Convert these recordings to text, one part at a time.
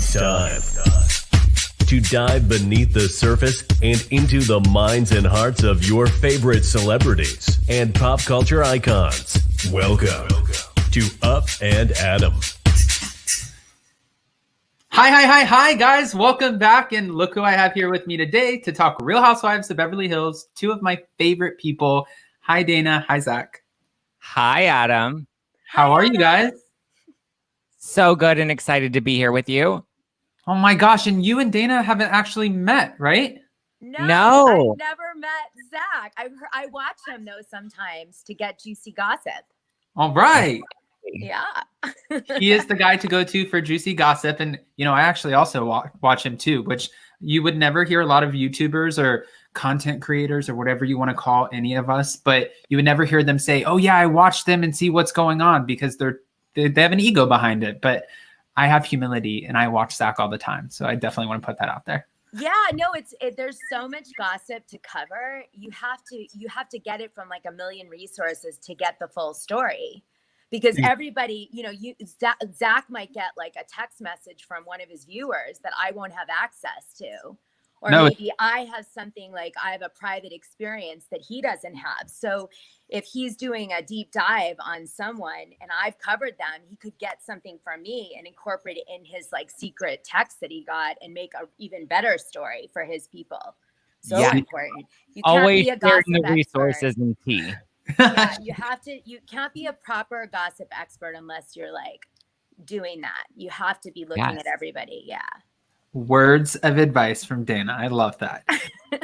It's time to dive beneath the surface and into the minds and hearts of your favorite celebrities and pop culture icons. Welcome to Up and Adam. Hi, guys. Welcome back. And look who I have here with me today to talk Real Housewives of Beverly Hills, two of my favorite people. Hi, Dana. Hi, Zack. Hi, Adam. How are you guys? So good and excited to be here with you. Oh my gosh. And you and Dana haven't actually met, right? No. I've never met Zack. I watch him though sometimes to get juicy gossip. All right. Yeah. He is the guy to go to for juicy gossip. And, you know, I actually also watch him too, which you would never hear a lot of YouTubers or content creators or whatever you want to call any of us, but you would never hear them say, oh yeah, I watch them and see what's going on, because they have an ego behind it. But I have humility and I watch Zack all the time. So I definitely want to put that out there. Yeah, no, there's so much gossip to cover. You have to get it from like a million resources to get the full story. Because everybody, you know, Zack might get like a text message from one of his viewers that I won't have access to. Or maybe I have something like I have a private experience that he doesn't have. So if he's doing a deep dive on someone and I've covered them, he could get something from me and incorporate it in his like secret text that he got and make a even better story for his people. So important. You can't always be a sharing gossip the resources and tea. Yeah, you can't be a proper gossip expert unless you're like doing that. You have to be looking at everybody. Yeah. Words of advice from Dana. I love that.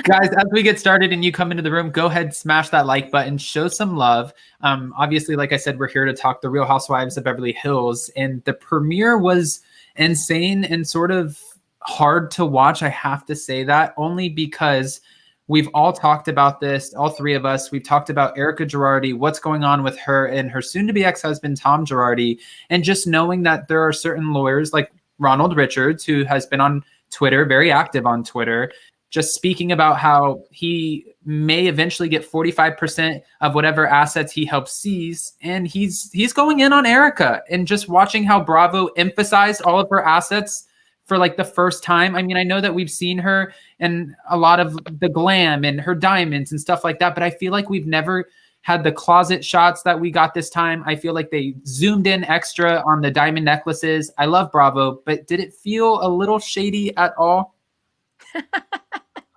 Guys, as we get started and you come into the room, go ahead, smash that like button, show some love. Obviously, like I said, we're here to talk the Real Housewives of Beverly Hills, and the premiere was insane and sort of hard to watch. I have to say that only because we've all talked about this, all three of us. We've talked about Erika Girardi, what's going on with her and her soon-to-be ex-husband, Tom Girardi, and just knowing that there are certain lawyers like Ronald Richards, who has been on Twitter, very active on Twitter, just speaking about how he may eventually get 45% of whatever assets he helps seize. And he's going in on Erika, and just watching how Bravo emphasized all of her assets for like the first time. I mean, I know that we've seen her and a lot of the glam and her diamonds and stuff like that, but I feel like we've never had the closet shots that we got this time. I feel like they zoomed in extra on the diamond necklaces. I love Bravo, but did it feel a little shady at all?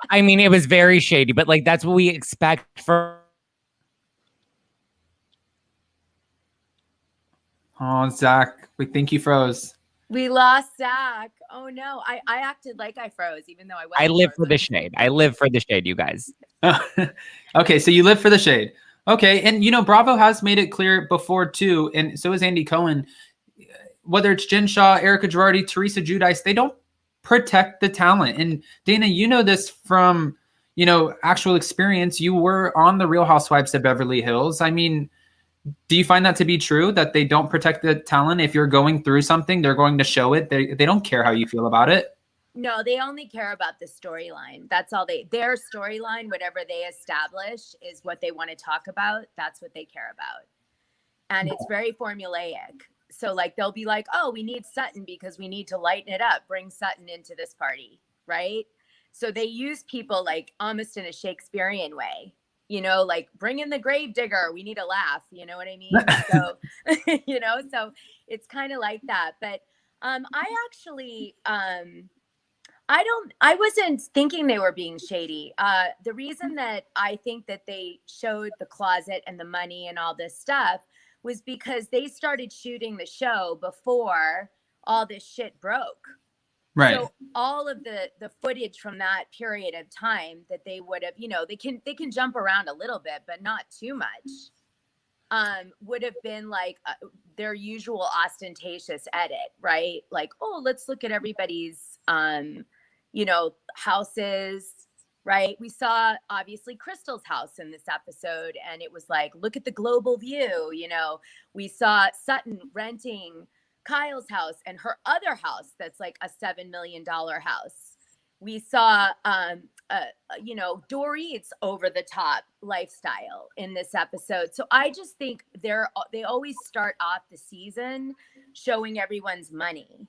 I mean, it was very shady, but like that's what we expect for. Oh, Zack, we think you froze. We lost Zack. Oh no, I acted like I froze, even though I wasn't. I live for the shade. I live for the shade, you guys. Okay, so you live for the shade. Okay, and you know, Bravo has made it clear before too, and so is Andy Cohen, whether it's Jen Shaw, Erika Girardi, Teresa Giudice, they don't protect the talent. And Dana, you know this from, you know, actual experience. You were on the Real Housewives of Beverly Hills. I mean, do you find that to be true, that they don't protect the talent? If you're going through something, they're going to show it. They don't care how you feel about it. No, they only care about the storyline. That's all their storyline, whatever they establish is what they want to talk about. That's what they care about. And it's very formulaic. So like, they'll be like, oh, we need Sutton because we need to lighten it up. Bring Sutton into this party. Right. So they use people like almost in a Shakespearean way, you know, like bring in the grave digger. We need a laugh. You know what I mean? So, you know, so it's kind of like that. But I actually, I wasn't thinking they were being shady. The reason that I think that they showed the closet and the money and all this stuff was because they started shooting the show before all this shit broke. Right. So all of the footage from that period of time that they would have, you know, they can jump around a little bit, but not too much. Would have been like their usual ostentatious edit, right? Like, oh, let's look at everybody's you know, houses, right? We saw obviously Crystal's house in this episode, and it was like, look at the global view. You know, we saw Sutton renting Kyle's house and her other house that's like a $7 million house. We saw, you know, Dorit's over the top lifestyle in this episode. So I just think they always start off the season showing everyone's money.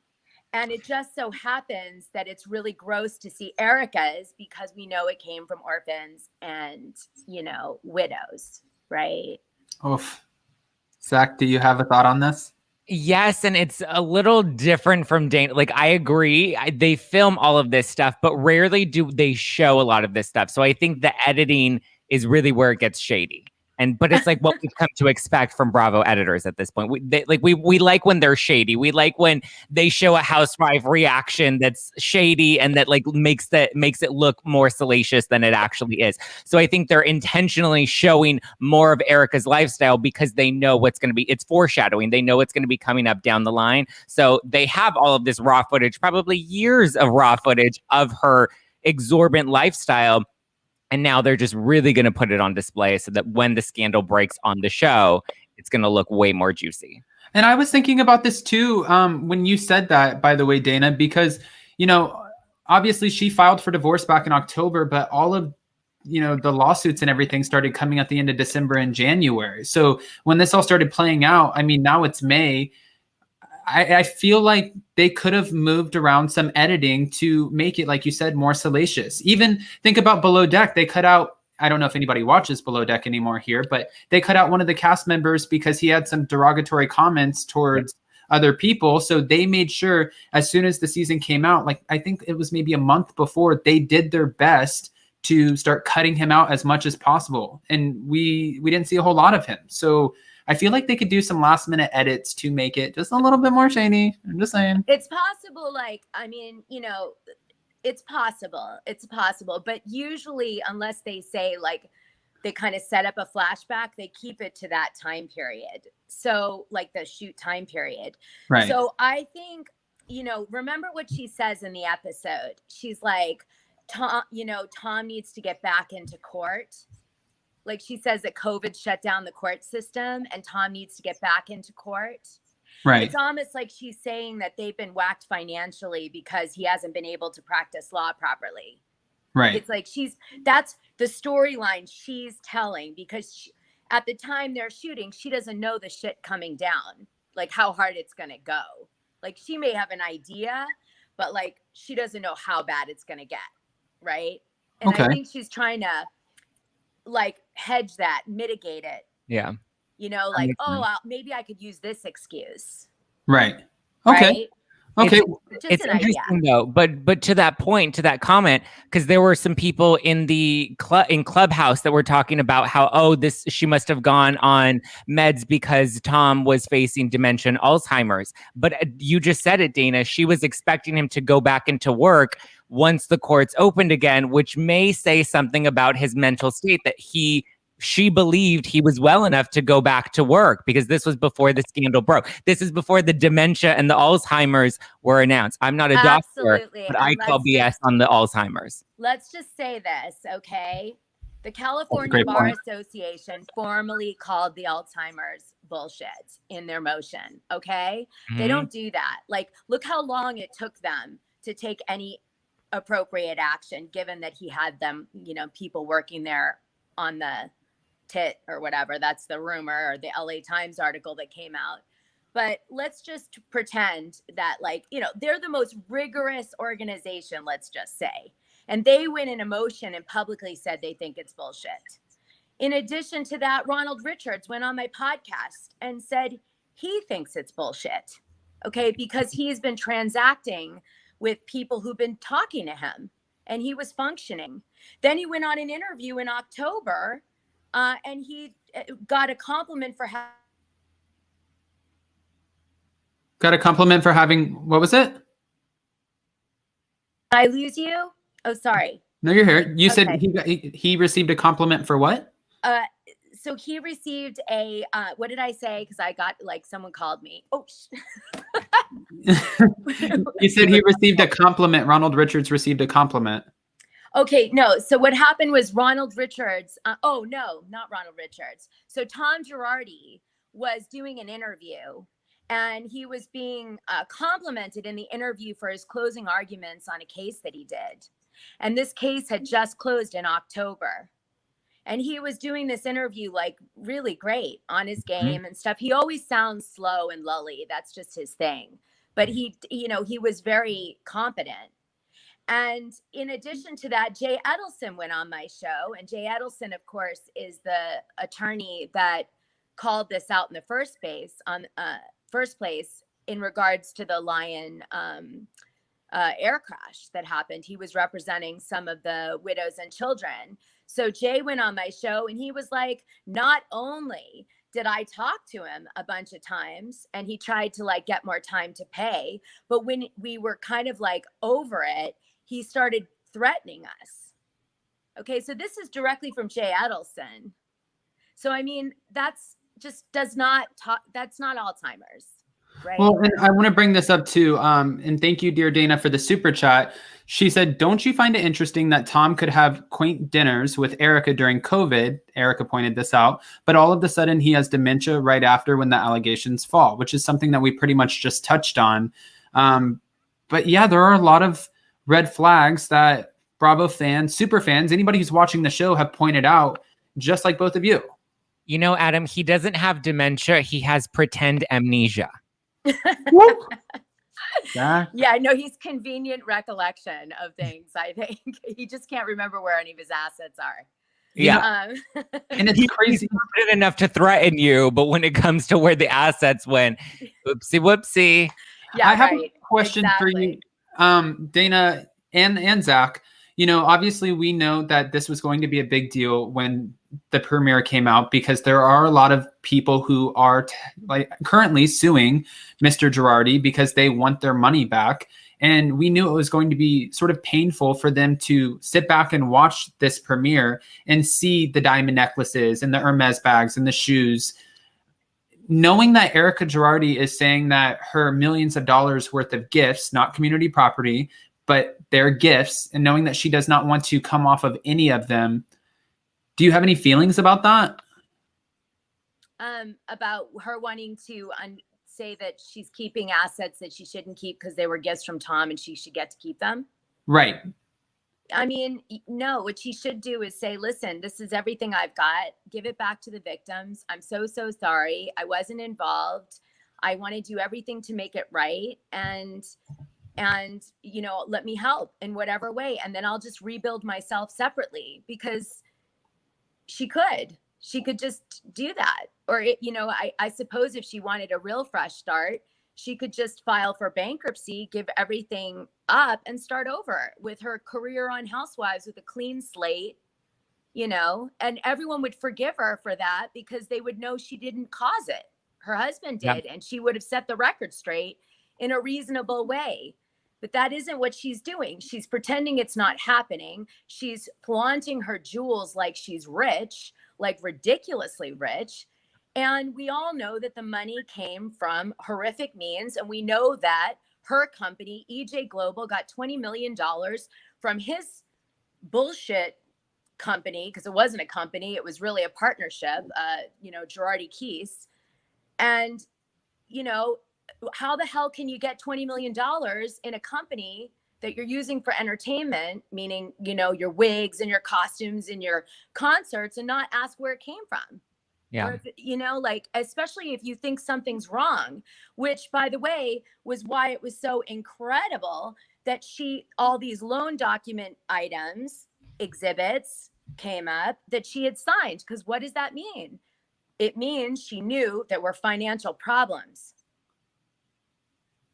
And it just so happens that it's really gross to see Erika's because we know it came from orphans and, you know, widows, right? Oof. Zach, do you have a thought on this? Yes, and it's a little different from Dana. Like, I agree. They film all of this stuff, but rarely do they show a lot of this stuff. So I think the editing is really where it gets shady. But it's like what we've come to expect from Bravo editors at this point. We like when they're shady. We like when they show a housewife reaction that's shady and that like makes it look more salacious than it actually is. So I think they're intentionally showing more of Erika's lifestyle because they know what's going to be. It's foreshadowing. They know what's going to be coming up down the line. So they have all of this raw footage, probably years of raw footage of her exorbitant lifestyle. And now they're just really going to put it on display so that when the scandal breaks on the show, it's going to look way more juicy. And I was thinking about this too when you said that, by the way, Dana, because, you know, obviously she filed for divorce back in October, but all of, you know, the lawsuits and everything started coming at the end of December and January. So when this all started playing out, I mean, now it's May. I feel like they could have moved around some editing to make it, like you said, more salacious. Even think about Below Deck. They cut out, I don't know if anybody watches Below Deck anymore here, but they cut out one of the cast members because he had some derogatory comments towards other people. So they made sure as soon as the season came out, like I think it was maybe a month before, they did their best to start cutting him out as much as possible. And we didn't see a whole lot of him. So I feel like they could do some last minute edits to make it just a little bit more shady. I'm just saying. It's possible. Like, I mean, you know, it's possible. It's possible. But usually, unless they say like they kind of set up a flashback, they keep it to that time period. So like the shoot time period. Right. So I think, you know, remember what she says in the episode. She's like, Tom needs to get back into court. Like she says that COVID shut down the court system and Tom needs to get back into court. Right. It's almost like she's saying that they've been whacked financially because he hasn't been able to practice law properly. Right. It's like that's the storyline she's telling because at the time they're shooting, she doesn't know the shit coming down, like how hard it's going to go. Like she may have an idea, but like she doesn't know how bad it's going to get. Right. And I think she's trying to like hedge that, mitigate it. Yeah. You know, like, maybe I could use this excuse. Right. Okay. Right? Okay. It's interesting though, but to that point, to that comment, because there were some people in the Clubhouse that were talking about how, she must have gone on meds because Tom was facing dementia and Alzheimer's. But you just said it, Dana. She was expecting him to go back into work once the courts opened again, which may say something about his mental state that she believed he was well enough to go back to work because this was before the scandal broke. This is before the dementia and the Alzheimer's were announced. I'm not a doctor, but I call BS on the Alzheimer's. Let's just say this, okay? The California Bar Association formally called the Alzheimer's bullshit in their motion, okay? Mm-hmm. They don't do that. Like, look how long it took them to take any appropriate action, given that he had them, you know, people working there on the tit or whatever. That's the rumor or the LA Times article that came out. But let's just pretend that, like, you know, they're the most rigorous organization, let's just say. And they went in a motion and publicly said they think it's bullshit. In addition to that, Ronald Richards went on my podcast and said he thinks it's bullshit. Okay, because he's been transacting with people who've been talking to him and he was functioning. Then he went on an interview in October and he got a compliment for having, what was it? Did I lose you? Oh, sorry. No, you're here. You said he received a compliment for what? So he received a, what did I say? Because I got, like, someone called me. Oh, You said he received a compliment. Ronald Richards received a compliment. Okay, no. So what happened was Ronald Richards. No, not Ronald Richards. So Tom Girardi was doing an interview and he was being complimented in the interview for his closing arguments on a case that he did. And this case had just closed in October. And he was doing this interview like really great on his game and stuff. He always sounds slow and lully. That's just his thing. but he was very competent. And in addition to that, Jay Edelson went on my show. And Jay Edelson, of course, is the attorney that called this out in the first place in regards to the Lion air crash that happened. He was representing some of the widows and children. So Jay went on my show and he was like, not only did I talk to him a bunch of times and he tried to like get more time to pay, but when we were kind of like over it, he started threatening us. Okay, so this is directly from Jay Edelson. So, I mean, that's not Alzheimer's, right? Well, and I want to bring this up too. And thank you, dear Dana, for the super chat. She said, don't you find it interesting that Tom could have quaint dinners with Erika during COVID? Erika pointed this out. But all of a sudden, he has dementia right after when the allegations fall, which is something that we pretty much just touched on. But yeah, there are a lot of red flags that Bravo fans, super fans, anybody who's watching the show have pointed out, just like both of you. You know, Adam, he doesn't have dementia. He has pretend amnesia. Zack? Yeah, no, he's convenient recollection of things. I think he just can't remember where any of his assets are. Yeah. And it's crazy. He's confident enough to threaten you, but when it comes to where the assets went, whoopsie. Yeah, I have a question for you, Dana and Zack. You know, obviously we know that this was going to be a big deal when the premiere came out because there are a lot of people who are currently suing Mr. Girardi because they want their money back. And we knew it was going to be sort of painful for them to sit back and watch this premiere and see the diamond necklaces and the Hermes bags and the shoes. Knowing that Erika Girardi is saying that her millions of dollars worth of gifts, not community property, but they're gifts, and knowing that she does not want to come off of any of them, do you have any feelings about that? About her wanting to say that she's keeping assets that she shouldn't keep because they were gifts from Tom and she should get to keep them? Right. I mean, no, what she should do is say, listen, this is everything I've got. Give it back to the victims. I'm so sorry. I wasn't involved. I want to do everything to make it right. And you know, let me help in whatever way. And then I'll just rebuild myself separately, because she could just do that. Or, I suppose if she wanted a real fresh start, she could just file for bankruptcy, give everything up and start over with her career on Housewives with a clean slate, and everyone would forgive her for that because they would know she didn't cause it. Her husband did, and she would have set the record straight in a reasonable way. But that isn't what she's doing. She's pretending it's not happening. She's flaunting her jewels like she's rich, like ridiculously rich. And we all know that the money came from horrific means. And we know that her company, EJ Global, got $20 million from his bullshit company, because it wasn't a company. It was really a partnership, Girardi Keese. And, how the hell can you get $20 million in a company that you're using for entertainment, meaning, your wigs and your costumes and your concerts, and not ask where it came from? Yeah. Or if, especially if you think something's wrong, which, by the way, was why it was so incredible that all these loan document items, exhibits came up that she had signed. Because what does that mean? It means she knew there were financial problems.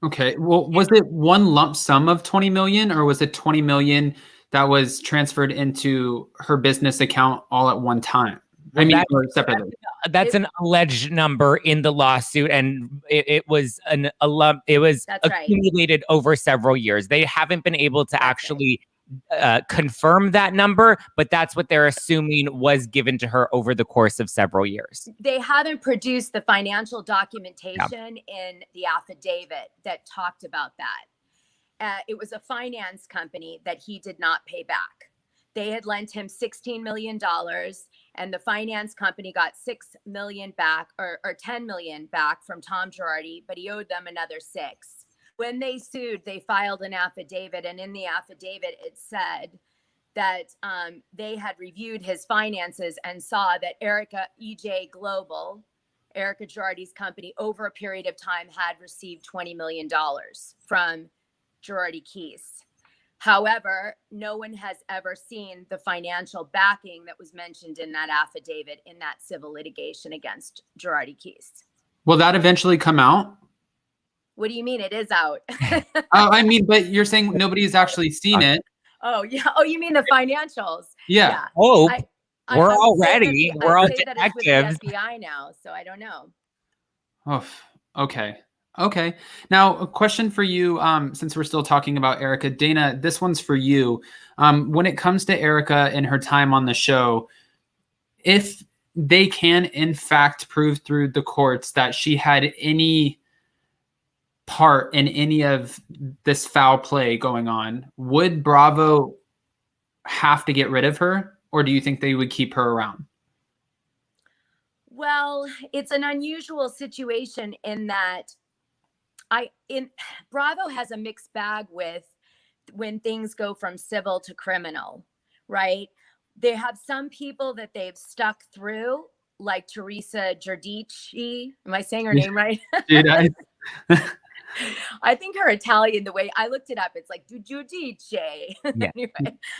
Okay. Well, was it one lump sum of 20 million, or was it 20 million that was transferred into her business account all at one time? Or separately. That's an alleged number in the lawsuit, and it was it was accumulated over several years. They haven't been able to actually confirm that number, but that's what they're assuming was given to her over the course of several years. They haven't produced the financial documentation in the affidavit that talked about that. It was a finance company that he did not pay back. They had lent him $16 million, and the finance company got $6 million back, or $10 million back from Tom Girardi, but he owed them another $6 million. When they sued, they filed an affidavit, and in the affidavit, it said that they had reviewed his finances and saw that EJ Global Erika Girardi's company over a period of time had received $20 million from Girardi Keese. However, no one has ever seen the financial backing that was mentioned in that affidavit in that civil litigation against Girardi Keese. Will that eventually come out? What do you mean? It is out. I mean, but you're saying nobody's actually seen it. Oh, yeah. Oh, you mean the financials? Yeah. Oh, I would all say that ready. We're all detectives. That it's with the FBI now, so I don't know. Oh, okay. Okay. Now, a question for you, since we're still talking about Erika. Dana, this one's for you. When it comes to Erika and her time on the show, if they can, in fact, prove through the courts that she had any part in any of this foul play going on, would Bravo have to get rid of her, or do you think they would keep her around? Well, it's an unusual situation in that Bravo has a mixed bag with when things go from civil to criminal, right? They have some people that they've stuck through, like Teresa Giudici. Am I saying her name right? Dude, I think her Italian, the way I looked it up, it's like Giudice. Yeah.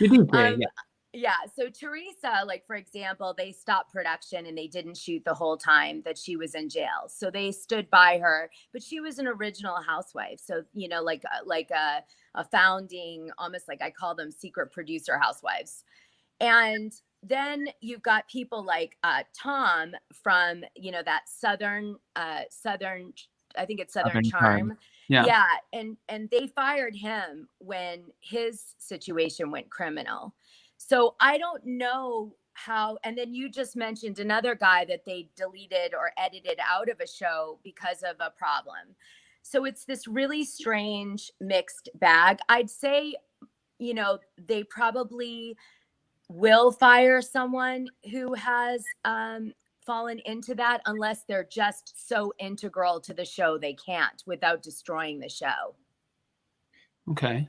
Anyway. Yeah. So Teresa, like, for example, they stopped production and they didn't shoot the whole time that she was in jail. So they stood by her, but she was an original housewife. So, you know, like a founding, almost like I call them secret producer housewives. And then you've got people like Tom from, you know, that Southern, I think it's Southern Charm. Yeah. And they fired him when his situation went criminal. So I don't know how, and then you just mentioned another guy that they deleted or edited out of a show because of a problem. So it's this really strange mixed bag. I'd say, you know, they probably will fire someone who has fallen into that unless they're just so integral to the show they can't without destroying the show. Okay.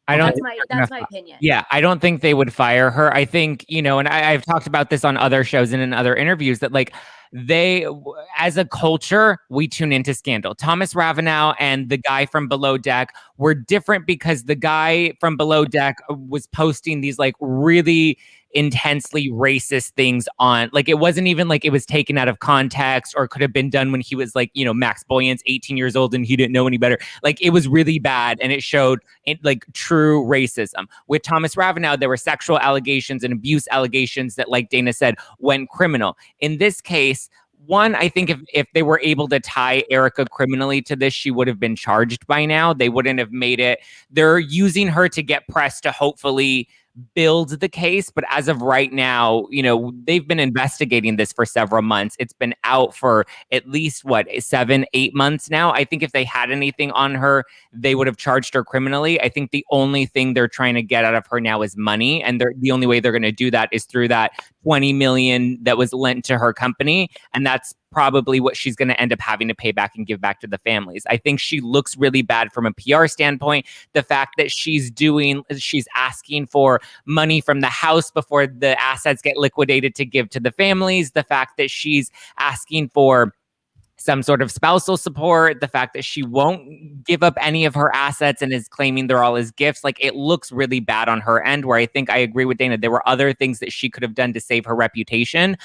That's my opinion. Yeah, I don't think they would fire her. I think, you know, and I've talked about this on other shows and in other interviews that, like, they, as a culture, we tune into scandal. Thomas Ravenau and the guy from Below Deck were different because the guy from Below Deck was posting these like really intensely racist things on, like, it wasn't even like it was taken out of context or could have been done when he was like, you know, Max Boyant's 18 years old and he didn't know any better. Like, it was really bad and it showed like true racism. With Thomas Ravenau, there were sexual allegations and abuse allegations that, like Dana said, went criminal. In this case, one, I think if they were able to tie Erika criminally to this, she would have been charged by now. They wouldn't have made it. They're using her to get press to hopefully build the case. But as of right now, you know, they've been investigating this for several months. It's been out for at least, 7-8 months now. I think if they had anything on her, they would have charged her criminally. I think the only thing they're trying to get out of her now is money. And the only way they're going to do that is through that $20 million that was lent to her company. And that's probably what she's going to end up having to pay back and give back to the families. I think she looks really bad from a PR standpoint. The fact that she's asking for money from the house before the assets get liquidated to give to the families. The fact that she's asking for some sort of spousal support, the fact that she won't give up any of her assets and is claiming they're all as gifts, like, it looks really bad on her end, where I think I agree with Dana. There were other things that she could have done to save her reputation.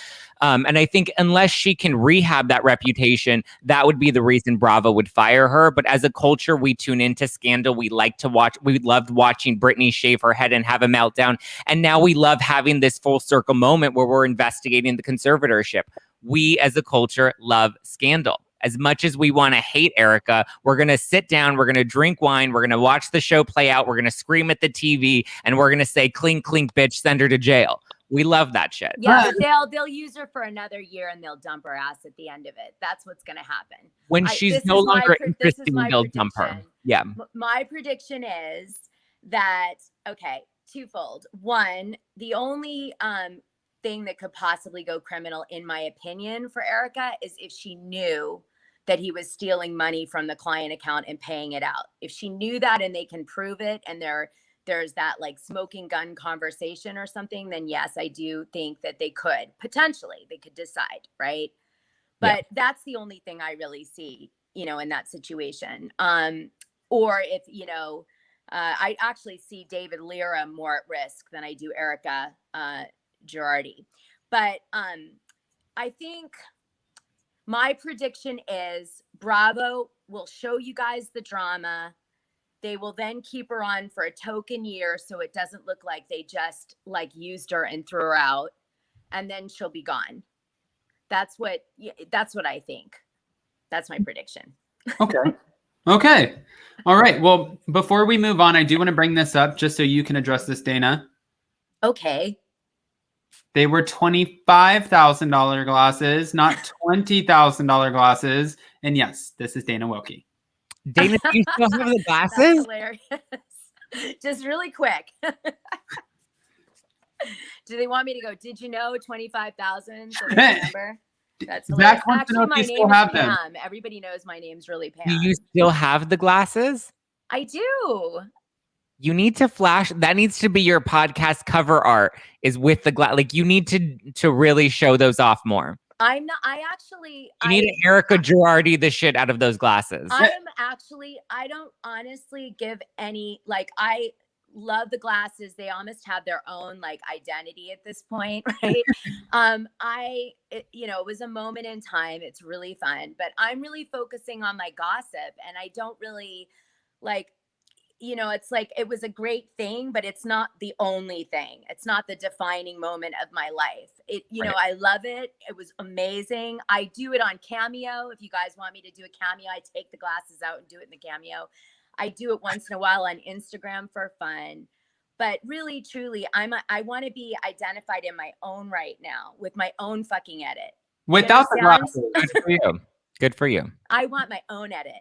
And I think unless she can rehab that reputation, that would be the reason Bravo would fire her. But as a culture, we tune into scandal. We like to watch. We loved watching Britney shave her head and have a meltdown. And now we love having this full circle moment where we're investigating the conservatorship. We as a culture love scandal. As much as we want to hate Erika, we're going to sit down, we're going to drink wine, we're going to watch the show play out, we're going to scream at the TV, and we're going to say, clink, clink, bitch, send her to jail. We love that shit. Yeah, but they'll use her for another year and they'll dump her ass at the end of it. That's what's going to happen. When she's no longer interesting, they'll dump her. Yeah. My prediction is that, okay, twofold. One, the only thing that could possibly go criminal, in my opinion, for Erika is if she knew that he was stealing money from the client account and paying it out. If she knew that and they can prove it and there's that like smoking gun conversation or something, then yes, I do think that they could decide, right? But that's the only thing I really see, in that situation. Or if, I actually see David Lira more at risk than I do Erika Girardi. But I think my prediction is Bravo will show you guys the drama. They will then keep her on for a token year so it doesn't look like they just used her and threw her out, and then she'll be gone. That's what I think. That's my prediction. Okay. All right. Well, before we move on, I do want to bring this up just so you can address this, Dana. Okay. They were $25,000 glasses, not $20,000 glasses. And yes, this is Dana Wilkey. Dana, do you still have the glasses? That's hilarious. Just really quick. Do they want me to go? Did you know 25,000? So remember? That's hilarious. Zack wants to know Actually, if my you still name have is them. Pam. Everybody knows my name's really Pam. Do you still have the glasses? I do. You need to flash. That needs to be your podcast cover art. Is with the glass. Like you need to really show those off more. I'm not. I actually. You need Erika Girardi the shit out of those glasses. I don't honestly give any. I love the glasses. They almost have their own identity at this point, right? It was a moment in time. It's really fun, but I'm really focusing on my gossip, and I don't really it's it was a great thing, but it's not the only thing. It's not the defining moment of my life. Right. I love it. It was amazing. I do it on Cameo. If you guys want me to do a Cameo, I take the glasses out and do it in the Cameo. I do it once in a while on Instagram for fun, but really, truly, I want to be identified in my own right now with my own fucking edit. Without the glasses. Good for you. Good for you. I want my own edit.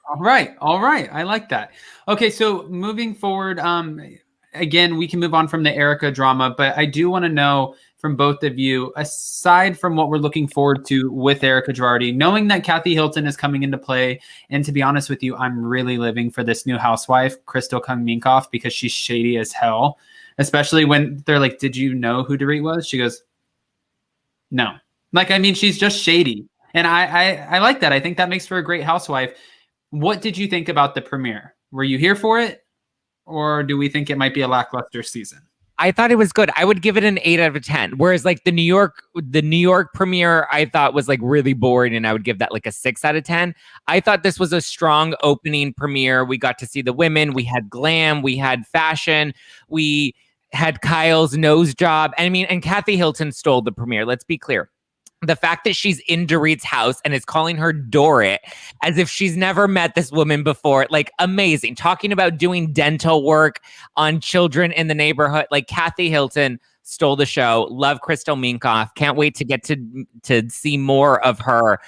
All right. I like that. Okay, so moving forward, again, we can move on from the Erika drama, but I do want to know from both of you, aside from what we're looking forward to with Erika Girardi, knowing that Kathy Hilton is coming into play, and to be honest with you, I'm really living for this new housewife, Crystal Kung-Minkoff, because she's shady as hell, especially when they're like, did you know who Dorit was? She goes, no. She's just shady. And I like that. I think that makes for a great housewife. What did you think about the premiere? Were you here for it? Or do we think it might be a lackluster season? I thought it was good. I would give it an 8 out of 10. Whereas the New York premiere, I thought was really boring, and I would give that a 6 out of 10. I thought this was a strong opening premiere. We got to see the women. We had glam. We had fashion. We had Kyle's nose job. And Kathy Hilton stole the premiere. Let's be clear. The fact that she's in Dorit's house and is calling her Dorit as if she's never met this woman before, amazing. Talking about doing dental work on children in the neighborhood. Kathy Hilton stole the show. Love Crystal Minkoff. Can't wait to get to see more of her.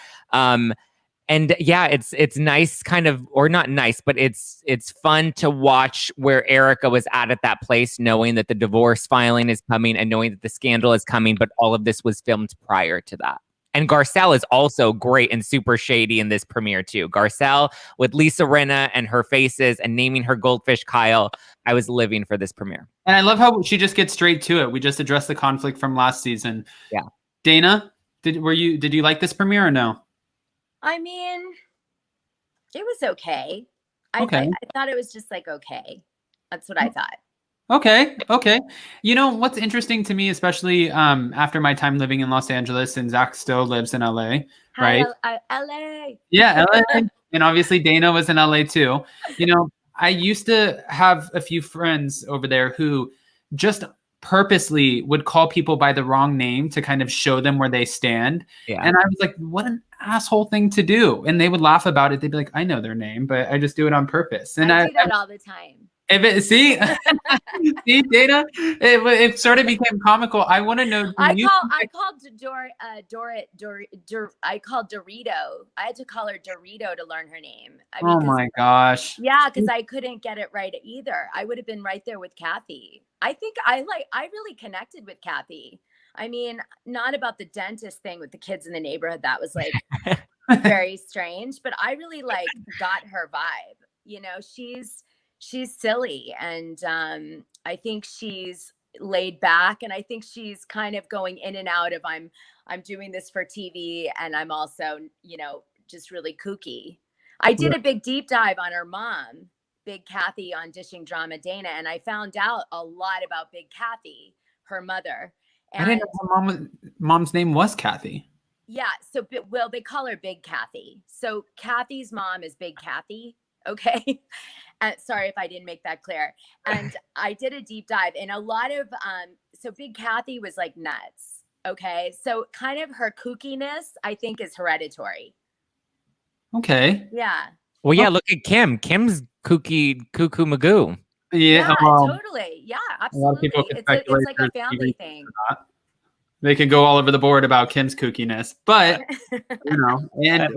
And yeah, it's nice or not nice, but it's fun to watch where Erika was at that place, knowing that the divorce filing is coming and knowing that the scandal is coming, but all of this was filmed prior to that. And Garcelle is also great and super shady in this premiere too. Garcelle with Lisa Rinna and her faces and naming her goldfish Kyle. I was living for this premiere. And I love how she just gets straight to it. We just addressed the conflict from last season. Yeah. Dana, did you like this premiere or no? It was okay. I thought it was just okay. That's what I thought. Okay. You know, what's interesting to me, especially after my time living in Los Angeles, and Zack still lives in LA, right? Hi, LA. Yeah, LA. And obviously Dana was in LA too. I used to have a few friends over there who just purposely would call people by the wrong name to kind of show them where they stand. Yeah. And I was like, what an asshole thing to do. And they would laugh about it. They'd be like, I know their name, but I just do it on purpose. And I do that all the time. See, Dana, it sort of became comical. I want to know. I called Dorito. I had to call her Dorito to learn her name. Oh my gosh. Yeah, because I couldn't get it right either. I would have been right there with Kathy. I think I really connected with Kathy. Not about the dentist thing with the kids in the neighborhood. That was very strange, but I really got her vibe. She's silly, and I think she's laid back. And I think she's kind of going in and out of I'm doing this for TV and I'm also, you know, just really kooky. I did a big deep dive on her mom, Big Kathy, on Dishing Drama Dana, and I found out a lot about Big Kathy, her mother. And I didn't know her mom's name was Kathy. Yeah. So, well, they call her Big Kathy. So Kathy's mom is Big Kathy. Okay. Sorry if I didn't make that clear. And I did a deep dive, and a lot of, so Big Kathy was like nuts. Okay. So kind of her kookiness, I think, is hereditary. Okay. Yeah. Well, yeah, look at Kim. Kim's cuckoo magoo. Yeah, totally. Yeah, a lot of absolutely. people can It's speculate like a family thing. They could go all over the board about Kim's kookiness, but you know, and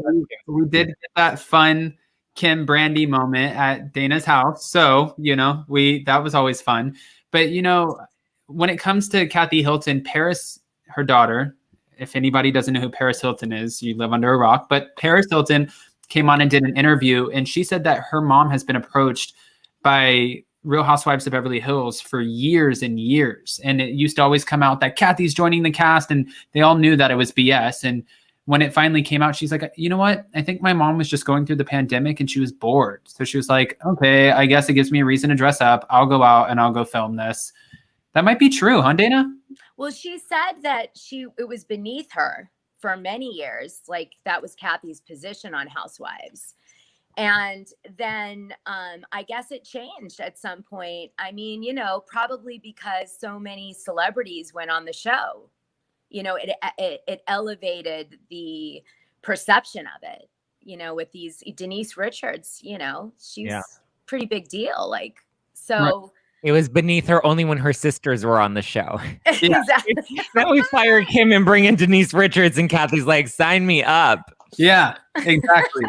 we did get that fun Kim Brandy moment at Dana's house. So, you know, that was always fun. But you know, when it comes to Kathy Hilton, Paris, her daughter, if anybody doesn't know who Paris Hilton is, you live under a rock. But Paris Hilton came on and did an interview, and she said that her mom has been approached by Real Housewives of Beverly Hills for years and years. And it used to always come out that Kathy's joining the cast, and they all knew that it was BS. And when it finally came out, she's like, you know what? I think my mom was just going through the pandemic and she was bored. So she was like, okay, I guess it gives me a reason to dress up. I'll go out and I'll go film this. That might be true, huh, Dana? Well, she said that it was beneath her for many years. Like that was Kathy's position on Housewives. And then I guess it changed at some point. I mean, you know, probably because so many celebrities went on the show. You know, it elevated the perception of it. You know, with these Denise Richards, you know, she's pretty big deal. Like, so. Right. It was beneath her only when her sisters were on the show. Exactly. Then we fire Kim and bring in Denise Richards, and Kathy's like, sign me up. Yeah, exactly.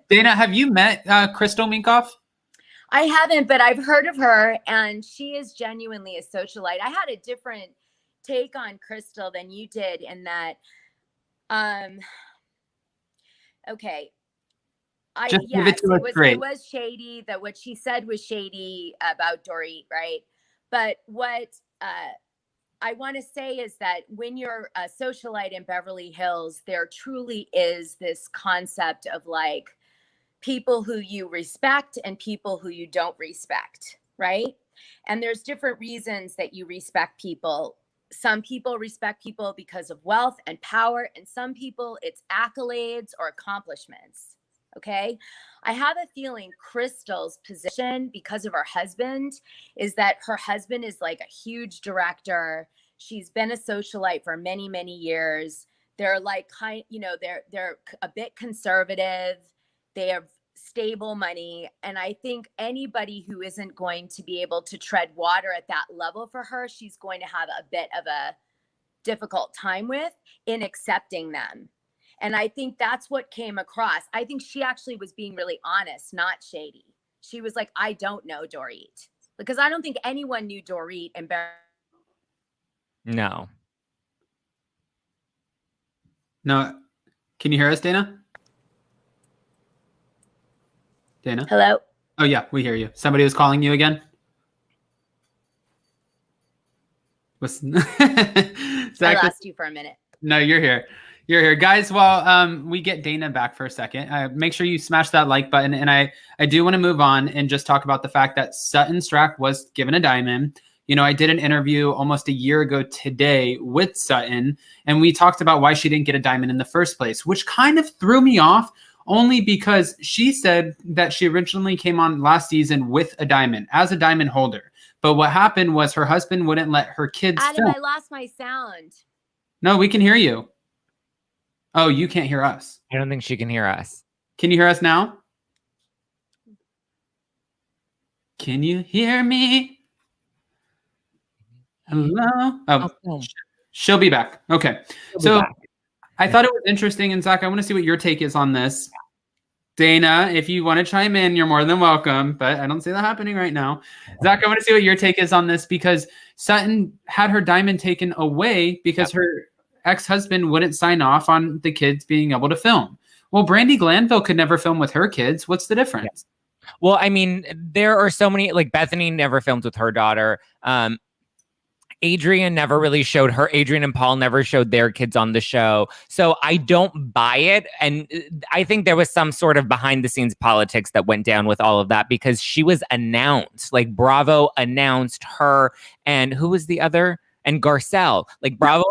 Dana, have you met Crystal Minkoff? I haven't, but I've heard of her, and she is genuinely a socialite. I had a different take on Crystal than you did in that, okay. It was shady, that what she said was shady about Dorit, right? But what I want to say is that when you're a socialite in Beverly Hills, there truly is this concept of like people who you respect and people who you don't respect, right? And there's different reasons that you respect people. Some people respect people because of wealth and power, and some people it's accolades or accomplishments. Okay. I have a feeling Crystal's position, because of her husband, is that her husband is like a huge director. She's been a socialite for many, many years. They're like they're a bit conservative. They have stable money. And I think anybody who isn't going to be able to tread water at that level for her, she's going to have a bit of a difficult time with in accepting them. And I think that's what came across. I think she actually was being really honest, not shady. She was like, I don't know Dorit. Because I don't think anyone knew Dorit and No. No. Can you hear us, Dana? Dana? Hello? Oh, yeah, we hear you. Somebody was calling you again? I lost you for a minute. No, you're here. You're here. Guys, while we get Dana back for a second, make sure you smash that like button. And I do want to move on and just talk about the fact that Sutton Strack was given a diamond. You know, I did an interview almost a year ago today with Sutton, and we talked about why she didn't get a diamond in the first place, which kind of threw me off only because she said that she originally came on last season with a diamond, as a diamond holder. But what happened was her husband wouldn't let her kids Adam, film. I lost my sound. No, we can hear you. Oh, you can't hear us. I don't think she can hear us. Can you hear us now? Can you hear me? Hello? Oh, no. She'll be back. Okay. I thought it was interesting. And Zack, I want to see what your take is on this. Dana, if you want to chime in, you're more than welcome, but I don't see that happening right now. Zack, I want to see what your take is on this, because Sutton had her diamond taken away because her ex-husband wouldn't sign off on the kids being able to film. Well, Brandi Glanville could never film with her kids. What's the difference? Well, I mean, there are so many, like Bethany never filmed with her daughter. Adrian and Paul never showed their kids on the show. So I don't buy it. And I think there was some sort of behind the scenes politics that went down with all of that because she was announced. Like Bravo announced her, and who was the other? And Garcelle. Like Bravo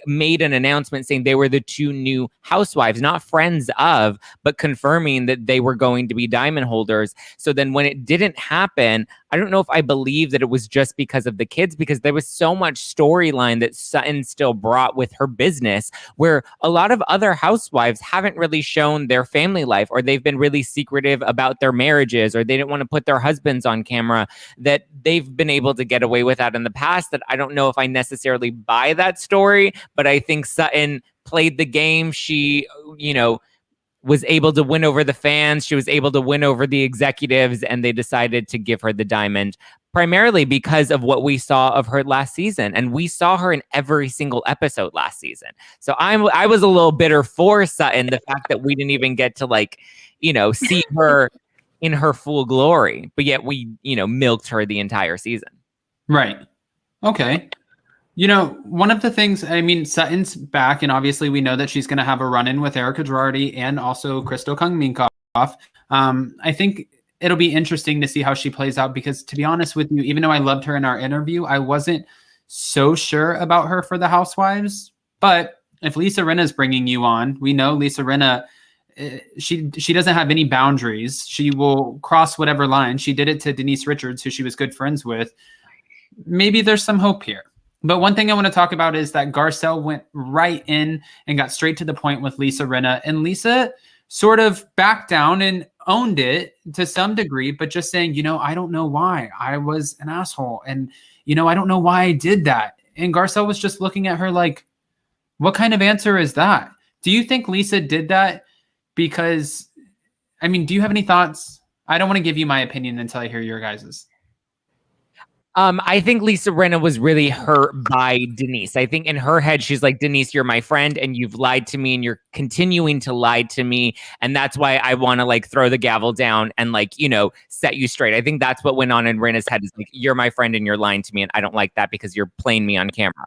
made an announcement saying they were the two new housewives, not friends of, but confirming that they were going to be diamond holders. So then when it didn't happen, I don't know if I believe that it was just because of the kids, because there was so much storyline that Sutton still brought with her business, where a lot of other housewives haven't really shown their family life, or they've been really secretive about their marriages, or they didn't want to put their husbands on camera, that they've been able to get away with that in the past. That I don't know if I necessarily buy that story, but I think Sutton played the game. She, was able to win over the fans. She was able to win over the executives, and they decided to give her the diamond primarily because of what we saw of her last season. And we saw her in every single episode last season. So I was a little bitter for Sutton, the fact that we didn't even get to see her in her full glory, but yet we, milked her the entire season. Right. Okay. One of the things, Sutton's back, and obviously we know that she's going to have a run-in with Erika Girardi and also Crystal Kung-Minkoff. I think it'll be interesting to see how she plays out, because to be honest with you, even though I loved her in our interview, I wasn't so sure about her for the Housewives. But if Lisa Rinna's bringing you on, we know Lisa Rinna, she doesn't have any boundaries. She will cross whatever line. She did it to Denise Richards, who she was good friends with. Maybe there's some hope here. But one thing I want to talk about is that Garcelle went right in and got straight to the point with Lisa Rinna. And Lisa sort of backed down and owned it to some degree, but just saying, I don't know why. I was an asshole. And, I don't know why I did that. And Garcelle was just looking at her like, what kind of answer is that? Do you think Lisa did that because, do you have any thoughts? I don't want to give you my opinion until I hear your guys's. I think Lisa Rinna was really hurt by Denise. I think in her head, she's like, Denise, you're my friend and you've lied to me and you're continuing to lie to me. And that's why I want to throw the gavel down and set you straight. I think that's what went on in Rinna's head, is you're my friend and you're lying to me. And I don't like that because you're playing me on camera.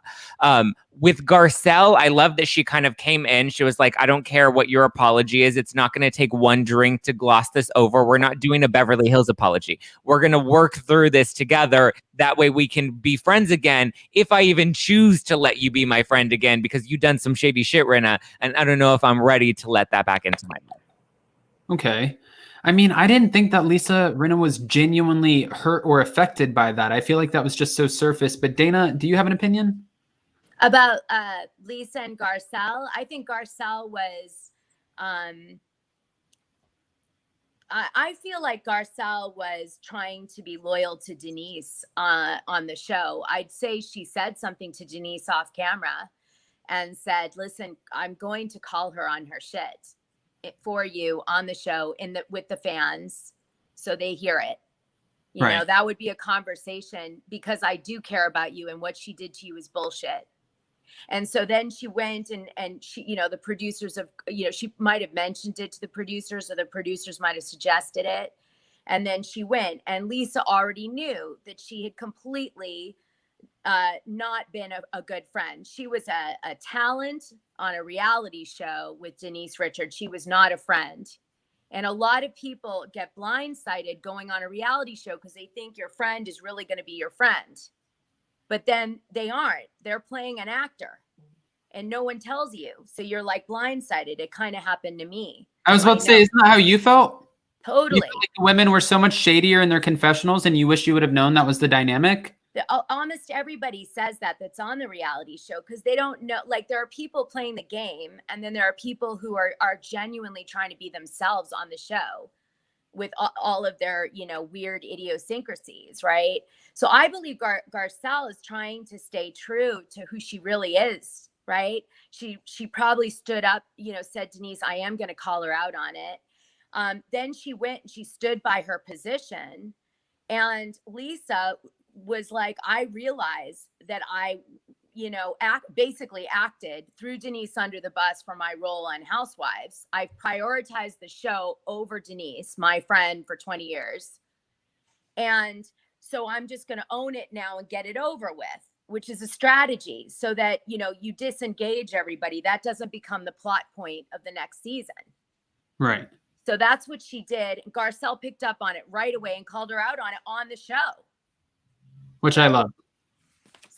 With Garcelle, I love that she kind of came in. She was like, I don't care what your apology is. It's not going to take one drink to gloss this over. We're not doing a Beverly Hills apology. We're going to work through this together. That way we can be friends again, if I even choose to let you be my friend again, because you've done some shady shit, Rinna. And I don't know if I'm ready to let that back into my life. Okay. I didn't think that Lisa Rinna was genuinely hurt or affected by that. I feel like that was just so surface. But Dana, do you have an opinion? About Lisa and Garcelle? I think Garcelle was, I feel like Garcelle was trying to be loyal to Denise on the show. I'd say she said something to Denise off camera and said, listen, I'm going to call her on her shit for you on the show with the fans so they hear it. You know, that would be a conversation, because I do care about you, and what she did to you is bullshit. And so then she went and she, the producers of, she might have mentioned it to the producers, or the producers might have suggested it. And then she went, and Lisa already knew that she had completely not been a good friend. She was a talent on a reality show with Denise Richards. She was not a friend. And a lot of people get blindsided going on a reality show because they think your friend is really going to be your friend. But then they aren't. They're playing an actor, and no one tells you. So you're blindsided. It kind of happened to me. I was about to say, isn't that how you felt? Totally. You felt like the women were so much shadier in their confessionals, and you wish you would have known that was the dynamic? Almost everybody says that's on the reality show, because they don't know. There are people playing the game, and then there are people who are genuinely trying to be themselves on the show with all of their, weird idiosyncrasies, right? So I believe Garcelle is trying to stay true to who she really is, right? She probably stood up, said, Denise, I am going to call her out on it. Then she went and she stood by her position. And Lisa was like, I realized that I, basically acted, threw Denise under the bus for my role on Housewives. I prioritized the show over Denise, my friend for 20 years. And so I'm just going to own it now and get it over with. which is a strategy so that, you disengage everybody. That doesn't become the plot point of the next season. Right. So that's what she did. Garcelle picked up on it right away and called her out on it on the show. Which I love.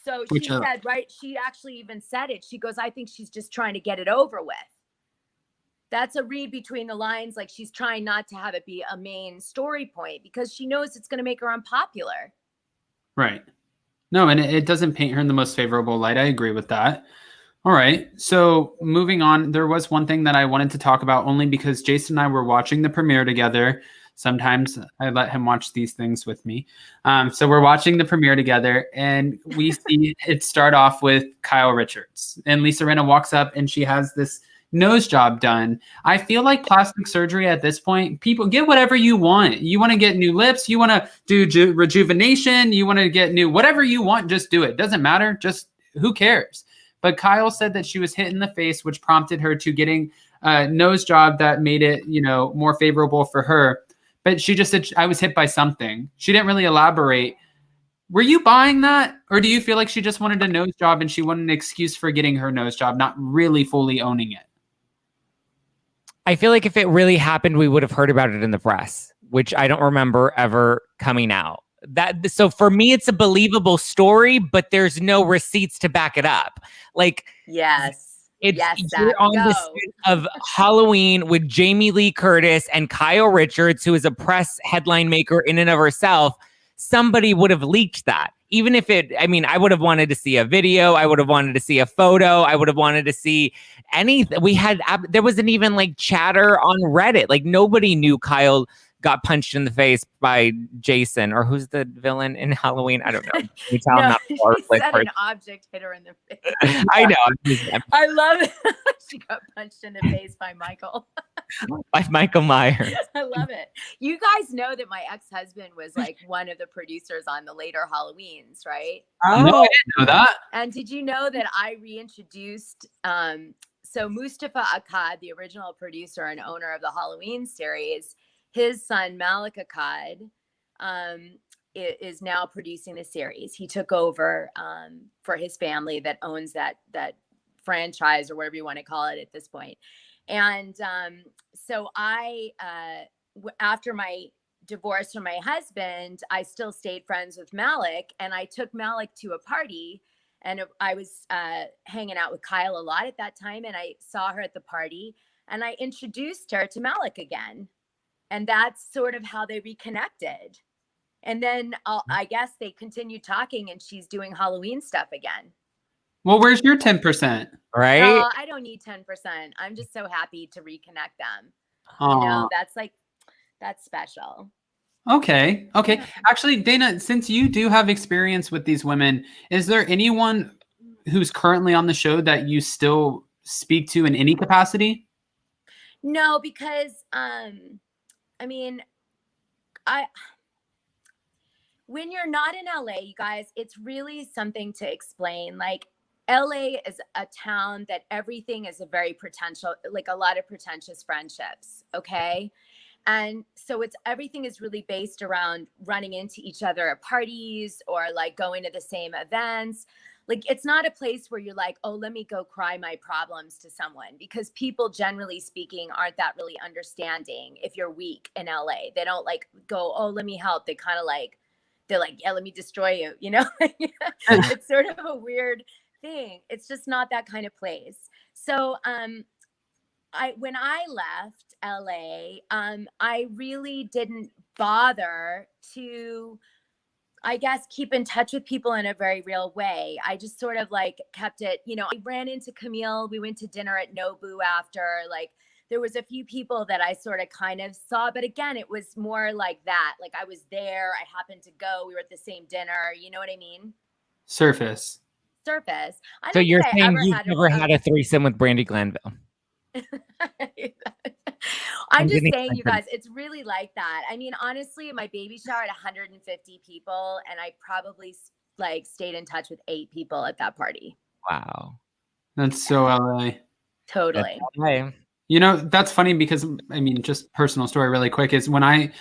So she said, right, she actually even said it. She goes, I think she's just trying to get it over with. That's a read between the lines. Like, she's trying not to have it be a main story point because she knows it's going to make her unpopular. Right. No, and it doesn't paint her in the most favorable light. I agree with that. All right. So moving on, there was one thing that I wanted to talk about only because Jason and I were watching the premiere together. Sometimes I let him watch these things with me. So we're watching the premiere together, and we see it start off with Kyle Richards. And Lisa Rinna walks up, and she has this nose job done. I feel like plastic surgery at this point, people get whatever you want. You want to get new lips. You want to do rejuvenation. You want to get new, whatever you want, just do it. Doesn't matter. Just who cares? But Kyle said that she was hit in the face, which prompted her to getting a nose job that made it, more favorable for her. But she just said, I was hit by something. She didn't really elaborate. Were you buying that? Or do you feel like she just wanted a nose job and she wanted an excuse for getting her nose job, not really fully owning it? I feel like if it really happened, we would have heard about it in the press, which I don't remember ever coming out. So for me, it's a believable story, but there's no receipts to back it up. Like, yes. You're Zack, on the set of Halloween with Jamie Lee Curtis and Kyle Richards, who is a press headline maker in and of herself. Somebody would have leaked that. Even if I would have wanted to see a video. I would have wanted to see a photo. I would have wanted to see anything. There wasn't even like chatter on Reddit. Like, nobody knew Kyle got punched in the face by Jason, or who's the villain in Halloween? I don't know. He said an object hit her in the face. I know. I love it. She got punched in the face by Michael. By Michael Myers. I love it. You guys know that my ex-husband was like one of the producers on the later Halloweens, right? Oh, no, I didn't know that. And did you know that I reintroduced so Mustafa Akkad, the original producer and owner of the Halloween series, his son Malik Akkad is now producing the series. He took over for his family that owns that franchise, or whatever you want to call it at this point. And so I, after my divorce from my husband, I still stayed friends with Malik, and I took Malik to a party, and I was hanging out with Kyle a lot at that time, and I saw her at the party, and I introduced her to Malik again. And that's sort of how they reconnected. And then I guess they continued talking, and she's doing Halloween stuff again. Well, where's your 10%? Right? I don't need 10%. I'm just so happy to reconnect them. That's special. Okay. Actually, Dana, since you do have experience with these women, is there anyone who's currently on the show that you still speak to in any capacity? No, because when you're not in LA, you guys, it's really something to explain. Like, LA is a town that everything is a very pretentious, like a lot of pretentious friendships. Okay. And so everything is really based around running into each other at parties or like going to the same events. Like, it's not a place where you're like, oh, let me go cry my problems to someone, because people, generally speaking, aren't that really understanding if you're weak in LA. They don't like go, oh, let me help. They're like, yeah, let me destroy you. It's sort of a weird thing. It's just not that kind of place. So when I left LA, I really didn't bother to, I guess, keep in touch with people in a very real way. I just sort of like kept it, I ran into Camille. We went to dinner at Nobu after. Like, there was a few people that I sort of kind of saw, but again, it was more like that. Like, I was there, I happened to go, we were at the same dinner. You know what I mean? Surface. So you're saying you've never had a threesome with Brandi Glanville? I'm just saying, you guys, it's really like that. I mean, honestly, my baby shower had 150 people, and I probably like stayed in touch with 8 people at that party. Wow. That's so LA. Totally. Okay. That's funny because, just personal story really quick is when I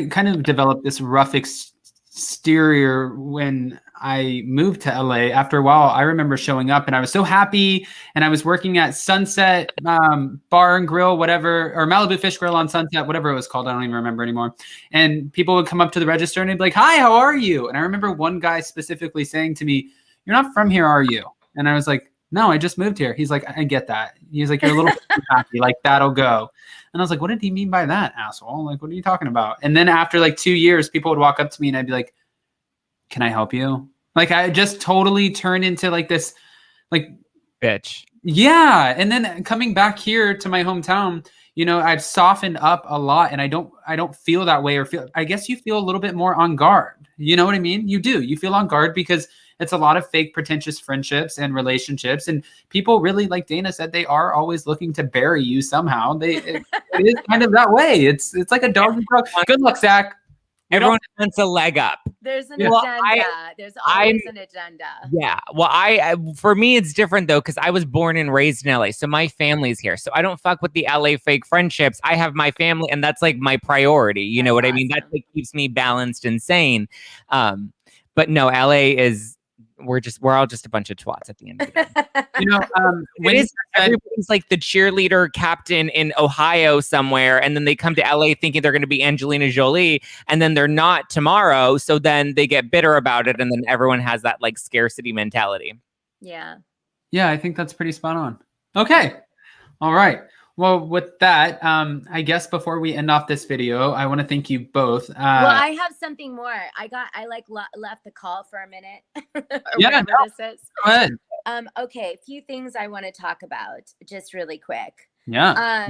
kind of developed this rough exterior when I moved to LA, after a while, I remember showing up and I was so happy. And I was working at Sunset Bar and Grill, whatever, or Malibu Fish Grill on Sunset, whatever it was called. I don't even remember anymore. And people would come up to the register and they'd be like, "Hi, how are you?" And I remember one guy specifically saying to me, "You're not from here, are you?" And I was like, "No, I just moved here." He's like, "I get that." He's like, "You're a little happy, like that'll go." And I was like, "What did he mean by that, asshole? Like, what are you talking about?" And then after like 2 years, people would walk up to me and I'd be like, "Can I help you?" Like, I just totally turned into like this, like, Bitch. yeah. And then coming back here to my hometown, you know, I've softened up a lot, and I don't feel that way, or feel, I guess you feel a little bit more on guard. You know what I mean? You do. You feel on guard because it's a lot of fake pretentious friendships and relationships, and people really, like Dana said, they are always looking to bury you somehow. It is kind of that way. It's like a dog and dog. Good luck, Zach. Everyone wants a leg up. There's an Well, agenda. There's always an agenda. Yeah. Well, I for me, it's different though, because I was born and raised in LA. So my family's here. So I don't fuck with the LA fake friendships. I have my family, and that's like my priority. You know what I mean? That's what keeps me balanced and sane. But no, LA is, we're all just a bunch of twats at the end of the day. You know, everybody's like the cheerleader captain in Ohio somewhere, and then they come to LA thinking they're going to be Angelina Jolie, and then they're not tomorrow. So then they get bitter about it, and then everyone has that like scarcity mentality. Yeah. Yeah, I think that's pretty spot on. Okay. All right. Well, with that, I guess before we end off this video, I want to thank you both. Well, I have something more. I left the call for a minute. Yeah, this is. Go ahead. Okay, a few things I want to talk about just really quick. Yeah.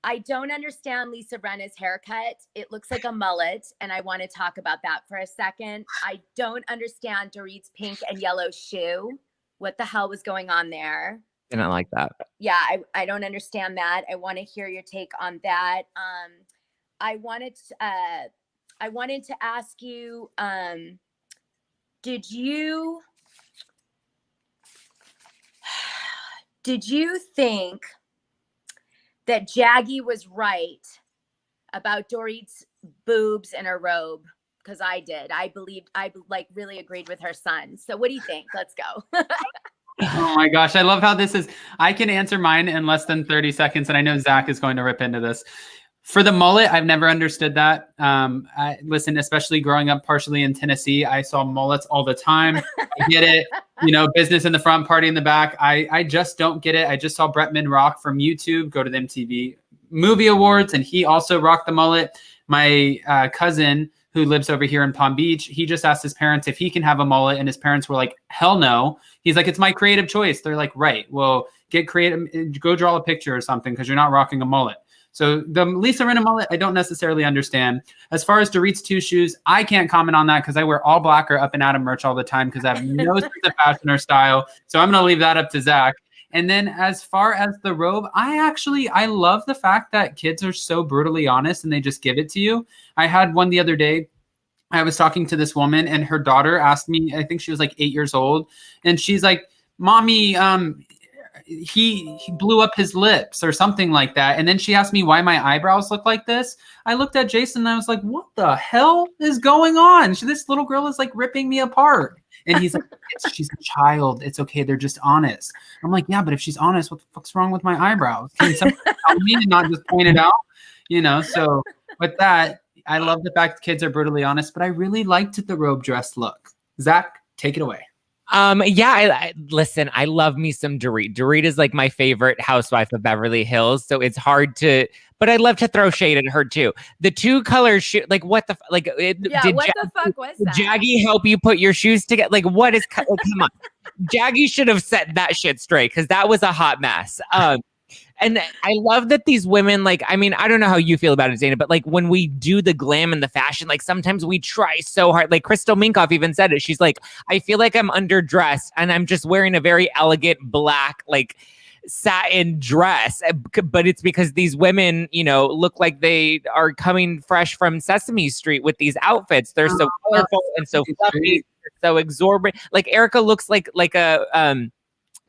I don't understand Lisa Rinna's haircut. It looks like a mullet, and I want to talk about that for a second. I don't understand Dorit's pink and yellow shoe. What the hell was going on there? Didn't like that. Yeah, I don't understand that. I want to hear your take on that. I wanted to ask you, did you think that Jaggy was right about Dorit's boobs and her robe? Because I did. I really agreed with her son. So what do you think? Let's go. Oh my gosh, I love how this is. I can answer mine in less than 30 seconds, and I know Zach is going to rip into this. For the mullet, I've never understood that. Listen, especially growing up partially in Tennessee, I saw mullets all the time. I get it. You know, business in the front, party in the back. I just don't get it. I just saw Brett Rock from YouTube go to the MTV Movie Awards, and he also rocked the mullet. My cousin, who lives over here in Palm Beach, he just asked his parents if he can have a mullet, and his parents were like, "Hell no." He's like, "It's my creative choice." They're like, "Right, well, get creative, go draw a picture or something, because you're not rocking a mullet." So the Lisa Rinna mullet, I don't necessarily understand. As far as Dorit's two shoes, I can't comment on that because I wear all black or Up and Atom merch all the time because I have no sense of fashion or style. So I'm going to leave that up to Zach. And then as far as the robe, I love the fact that kids are so brutally honest and they just give it to you. I had one the other day. I was talking to this woman, and her daughter asked me, I think she was like 8 years old. And she's like, "Mommy, he blew up his lips," or something like that. And then she asked me why my eyebrows look like this. I looked at Jason and I was like, "What the hell is going on? This little girl is like ripping me apart." And he's like, "She's a child. It's okay. They're just honest." I'm like, "Yeah, but if she's honest, what the fuck's wrong with my eyebrows? Can someone tell me and not just point it out?" You know, so with that, I love the fact kids are brutally honest, but I really liked the robe dress look. Zach, take it away. Listen, I love me some Dorit. Dorit is like my favorite housewife of Beverly Hills, so it's hard to, but I love to throw shade at her too. The two colors, like what the, like, did what the fuck was that? Did Jaggy help you put your shoes together? Like, what is, come on. Jaggy should have set that shit straight, because that was a hot mess. And I love that these women, like, I mean, I don't know how you feel about it, Dana, but like when we do the glam and the fashion, like sometimes we try so hard. Like Crystal Minkoff even said it. She's like, "I feel like I'm underdressed and I'm just wearing a very elegant black, like satin dress." But it's because these women, you know, look like they are coming fresh from Sesame Street with these outfits. They're so colorful and so fluffy, so exorbitant. Like Erika looks like a,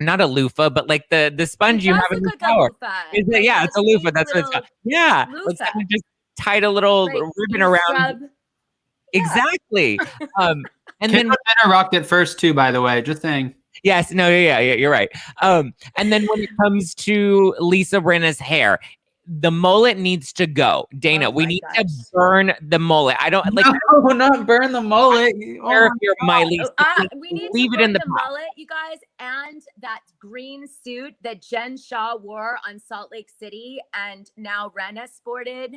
not a loofah, but like the sponge you have in the shower. Yeah, it's a loofah. That's what it's called. Yeah, like just tied a little ribbon around. Exactly. And Kendall then Jenner rocked it first too, by the way. Just saying. yes, no, yeah, you're right. And then when it comes to Lisa Rinna's hair, the mullet needs to go. Dana, Oh we my need gosh. to burn the mullet. I don't like No, not burn the mullet. care if you're Miley. We need Leave to it in burn the the pot. mullet, you guys, and that green suit that Jen Shaw wore on Salt Lake City and now Renna sported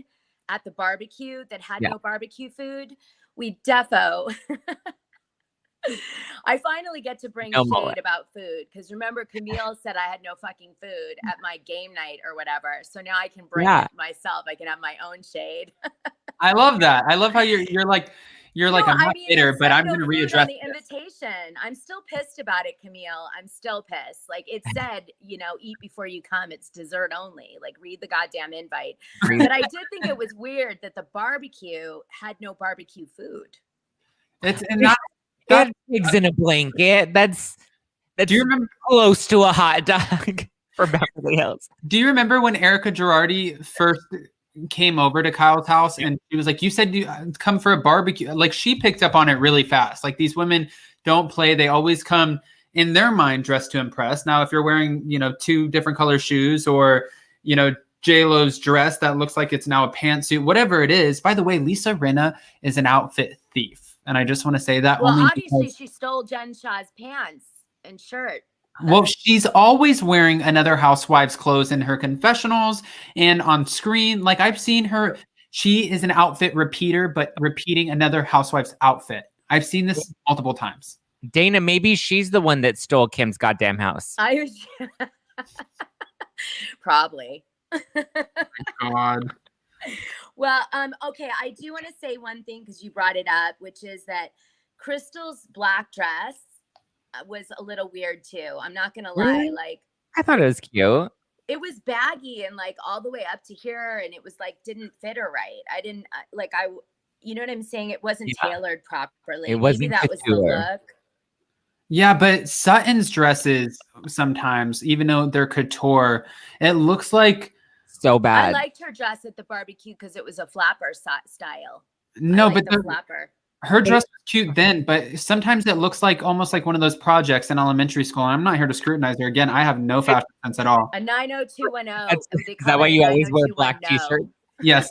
at the barbecue that had Yeah. no barbecue food. We defo. I finally get to bring No shade mullet. about food because remember Camille said I had no fucking food at my game night or whatever. So now I can bring it myself. I can have my own shade. I love that. I love how you're like No, I'm not bitter, it but said I'm no going to food readdress on the this. invitation. I'm still pissed about it, Camille. I'm still pissed. Like it said, eat before you come. It's dessert only. Like read the goddamn invite. But I did think it was weird that the barbecue had no barbecue food. It's not. That pigs in a blanket. That's Do you remember? close to a hot dog for Beverly Hills. Do you remember when Erika Girardi first came over to Kyle's house and she was like, "You said you come for a barbecue." Like she picked up on it really fast. Like these women don't play; they always come in their mind dressed to impress. Now, if you're wearing, 2 different color shoes or, J-Lo's dress that looks like it's now a pantsuit, whatever it is. By the way, Lisa Rinna is an outfit thief. And I just want to say that. Well, only obviously because, she stole Jen Shaw's pants and shirt. well, she's always wearing another housewife's clothes in her confessionals and on screen. Like I've seen her. She is an outfit repeater, but repeating another housewife's outfit. I've seen this multiple times. Dana, maybe she's the one that stole Kim's goddamn house. I was probably. God. Well, okay, I do want to say one thing because you brought it up, which is that Crystal's black dress was a little weird too. I'm not gonna lie, Really? like I thought it was cute. it was baggy and like all the way up to here, and it was like didn't fit her right. I didn't you know what I'm saying? It wasn't tailored properly. It wasn't Maybe that was the couture. look. Yeah, but Sutton's dresses sometimes, even though they're couture, it looks like So I bad. liked her dress at the barbecue because it was a flapper style. no, I liked but the flapper. her dress was cute then, but sometimes it looks like almost like one of those projects in elementary school. And I'm not here to scrutinize her. Again, I have no fashion sense at all. A 90210. That's- They Is call that why it you always wear black 90210. t-shirts? Yes.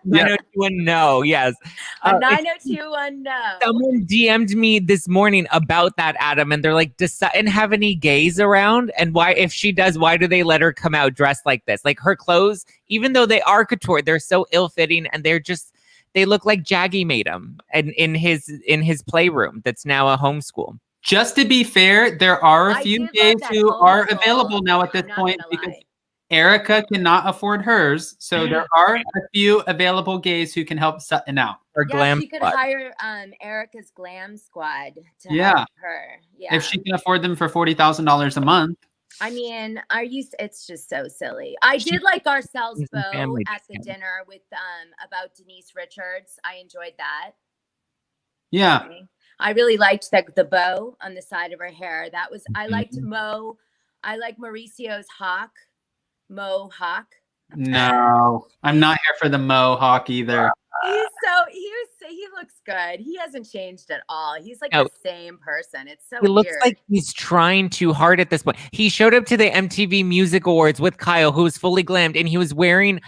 Yeah. 90210, no, yes. A If 90210. someone DM'd me this morning about that, Adam, and they're like, does Sutton have any gays around? And why, if she does, why do they let her come out dressed like this? Like her clothes, even though they are couture, they're so ill-fitting and they look like Jaggy made them and in his playroom that's now a homeschool. Just to be fair, there are a I few did love gays that who are homeschool. available now at this I'm not point gonna because lie. Erika cannot afford hers. So there are a few available gays who can help Sutton out. Or Yeah, glam she could squad. hire Erica's glam squad to Yeah. help her. Yeah. If she can afford them for $40,000 a month. I mean, it's just so silly. I She- did like Garcelle's She's in bow family at the discount. dinner with about Denise Richards. I enjoyed that. Yeah. I really liked the bow on the side of her hair. That was I liked Mhm. Mo. I like Mauricio's Mo Hawk. No, I'm not here for the mohawk either. He looks good. He hasn't changed at all. He's like No. the same person. It's so He looks weird. like he's trying too hard at this point. He showed up to the MTV Music Awards with Kyle, who was fully glammed, and he was wearing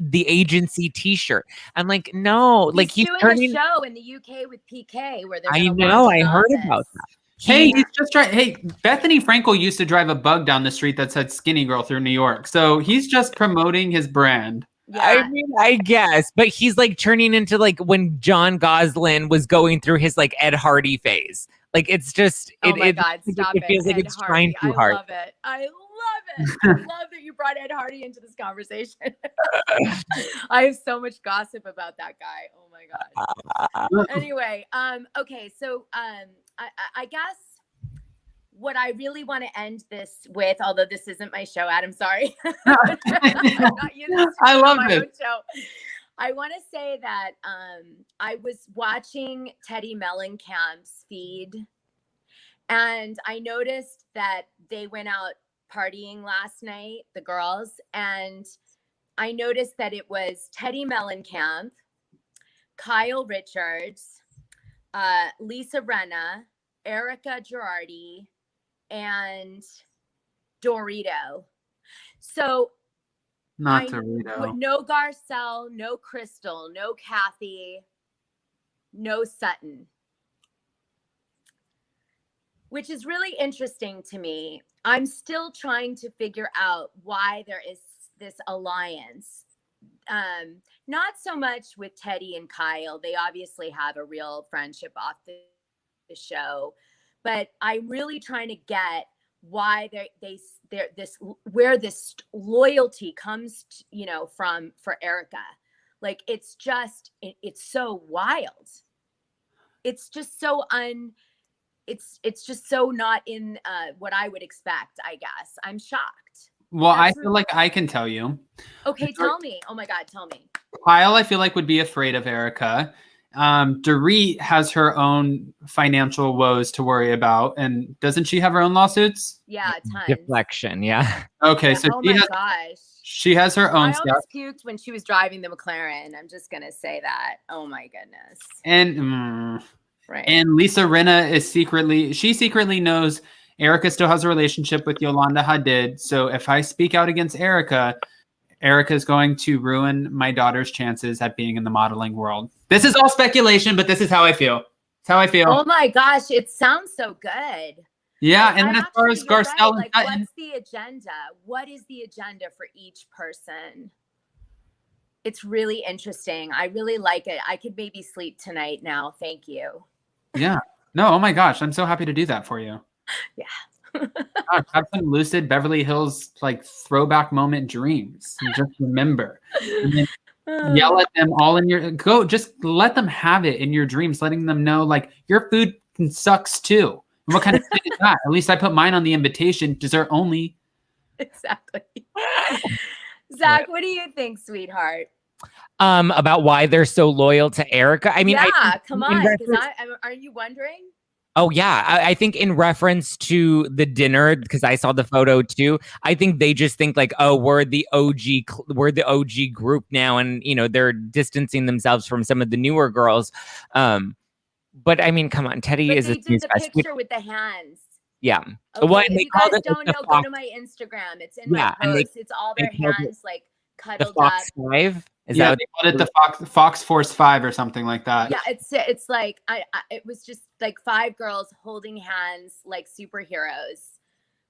the agency T-shirt. I'm like, no, like he's doing turning. a show in the UK with PK where they're I gonna know. launch I an heard office. about that. Hey, He- he's just trying. Hey, Bethany Frankel used to drive a bug down the street that said "Skinny Girl" through New York. So he's just promoting his brand. Yeah. I mean, I guess, but he's like turning into like when John Gosling was going through his like Ed Hardy phase. Like it's just, Oh my God, it stop feels like Ed it's Hardy. trying too hard. I love it. I love that you brought Ed Hardy into this conversation. I have so much gossip about that guy. Oh my God. Anyway, okay, so I guess what I really want to end this with, although this isn't my show, Adam, sorry. I'm not used to I love my it. own show. I want to say that I was watching Teddy Mellencamp's feed, and I noticed that they went out partying last night, the girls, and I noticed that it was Teddy Mellencamp, Kyle Richards, Lisa Rinna, Erika Girardi, and Dorito. So Dorito. no Garcelle, no Crystal, no Kathy, no Sutton. Which is really interesting to me. I'm still trying to figure out why there is this alliance. Not so much with Teddy and Kyle. They obviously have a real friendship off the show, but I'm really trying to get why where this loyalty comes, from for Erika. Like it's so wild. It's just so it's just so not in what I would expect, I guess. I'm shocked. Well, I feel like I can tell you. Okay, tell me. Oh my God, tell me. Kyle, I feel like, would be afraid of Erika. Dorit has her own financial woes to worry about. And doesn't she have her own lawsuits? Yeah, tons. Deflection, yeah. Okay, Yeah, so oh my gosh. she has her own I stuff. almost puked when she was driving the McLaren. I'm just going to say that. Oh my goodness. And right. And Lisa Rinna is secretly knows Erika still has a relationship with Yolanda Hadid. So if I speak out against Erika is going to ruin my daughter's chances at being in the modeling world. This is all speculation, but this is how I feel. It's how I feel. Oh my gosh, it sounds so good. Yeah, and then as far as Garcelle right. and Sutton, what's the agenda? What is the agenda for each person? It's really interesting. I really like it. I could maybe sleep tonight now. Thank you. Yeah. No, oh my gosh, I'm so happy to do that for you. Yeah. Gosh, have some lucid Beverly Hills like throwback moment dreams. And just remember. And then yell at them all in your just let them have it in your dreams, letting them know like your food sucks too. And what kind of thing is that? At least I put mine on the invitation, dessert only. Exactly. Zach, what do you think, sweetheart? About why they're so loyal to Erika. I mean, come on. Are you wondering? Oh yeah, I think in reference to the dinner, because I saw the photo too. I think they just think like, oh, we're the OG group now, and they're distancing themselves from some of the newer girls. But I mean, come on, Teddy is they did the picture with the hands. Yeah. Okay, well, if you guys don't know, go to my Instagram. It's in my post. It's all their hands like cuddled the Fox up. 5? They called it the Fox Force 5 or something like that. Yeah, it's like it was just like 5 girls holding hands like superheroes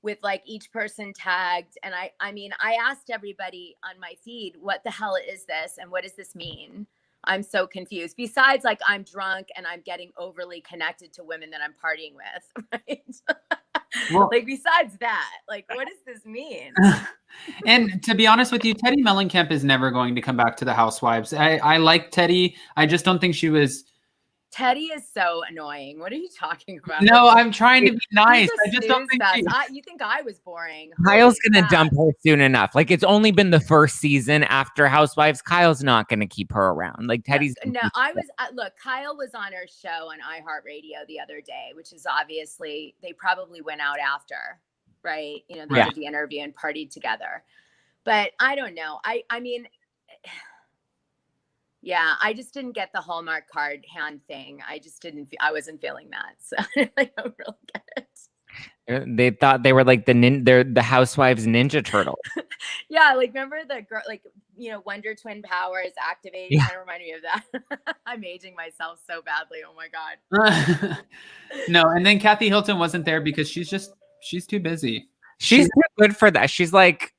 with like each person tagged. And I mean, I asked everybody on my feed, what the hell is this? And what does this mean? I'm so confused. Besides, like, I'm drunk and I'm getting overly connected to women that I'm partying with, right? Well, like, besides that, like, what does this mean? And to be honest with you, Teddy Mellencamp is never going to come back to the Housewives. I like Teddy. I just don't think she was. Teddy is so annoying. What are you talking about? No, I'm trying to be nice. I just don't think you think I was boring. Kyle's going to dump her soon enough. Like, it's only been the first season after Housewives. Kyle's not going to keep her around. Like, Teddy's. No, look, Kyle was on her show on iHeartRadio the other day, which is obviously, they probably went out after, right? They did the interview and partied together. But I don't know. I mean, yeah, I just didn't get the Hallmark card hand thing. I wasn't feeling that. So I don't really get it. They thought they were like the Housewives Ninja Turtle. Yeah, like remember the girl, like, Wonder Twin powers activating. Yeah. Kind of reminded me of that. I'm aging myself so badly. Oh my God. No, and then Kathy Hilton wasn't there because she's too busy. She's too good for that. She's like,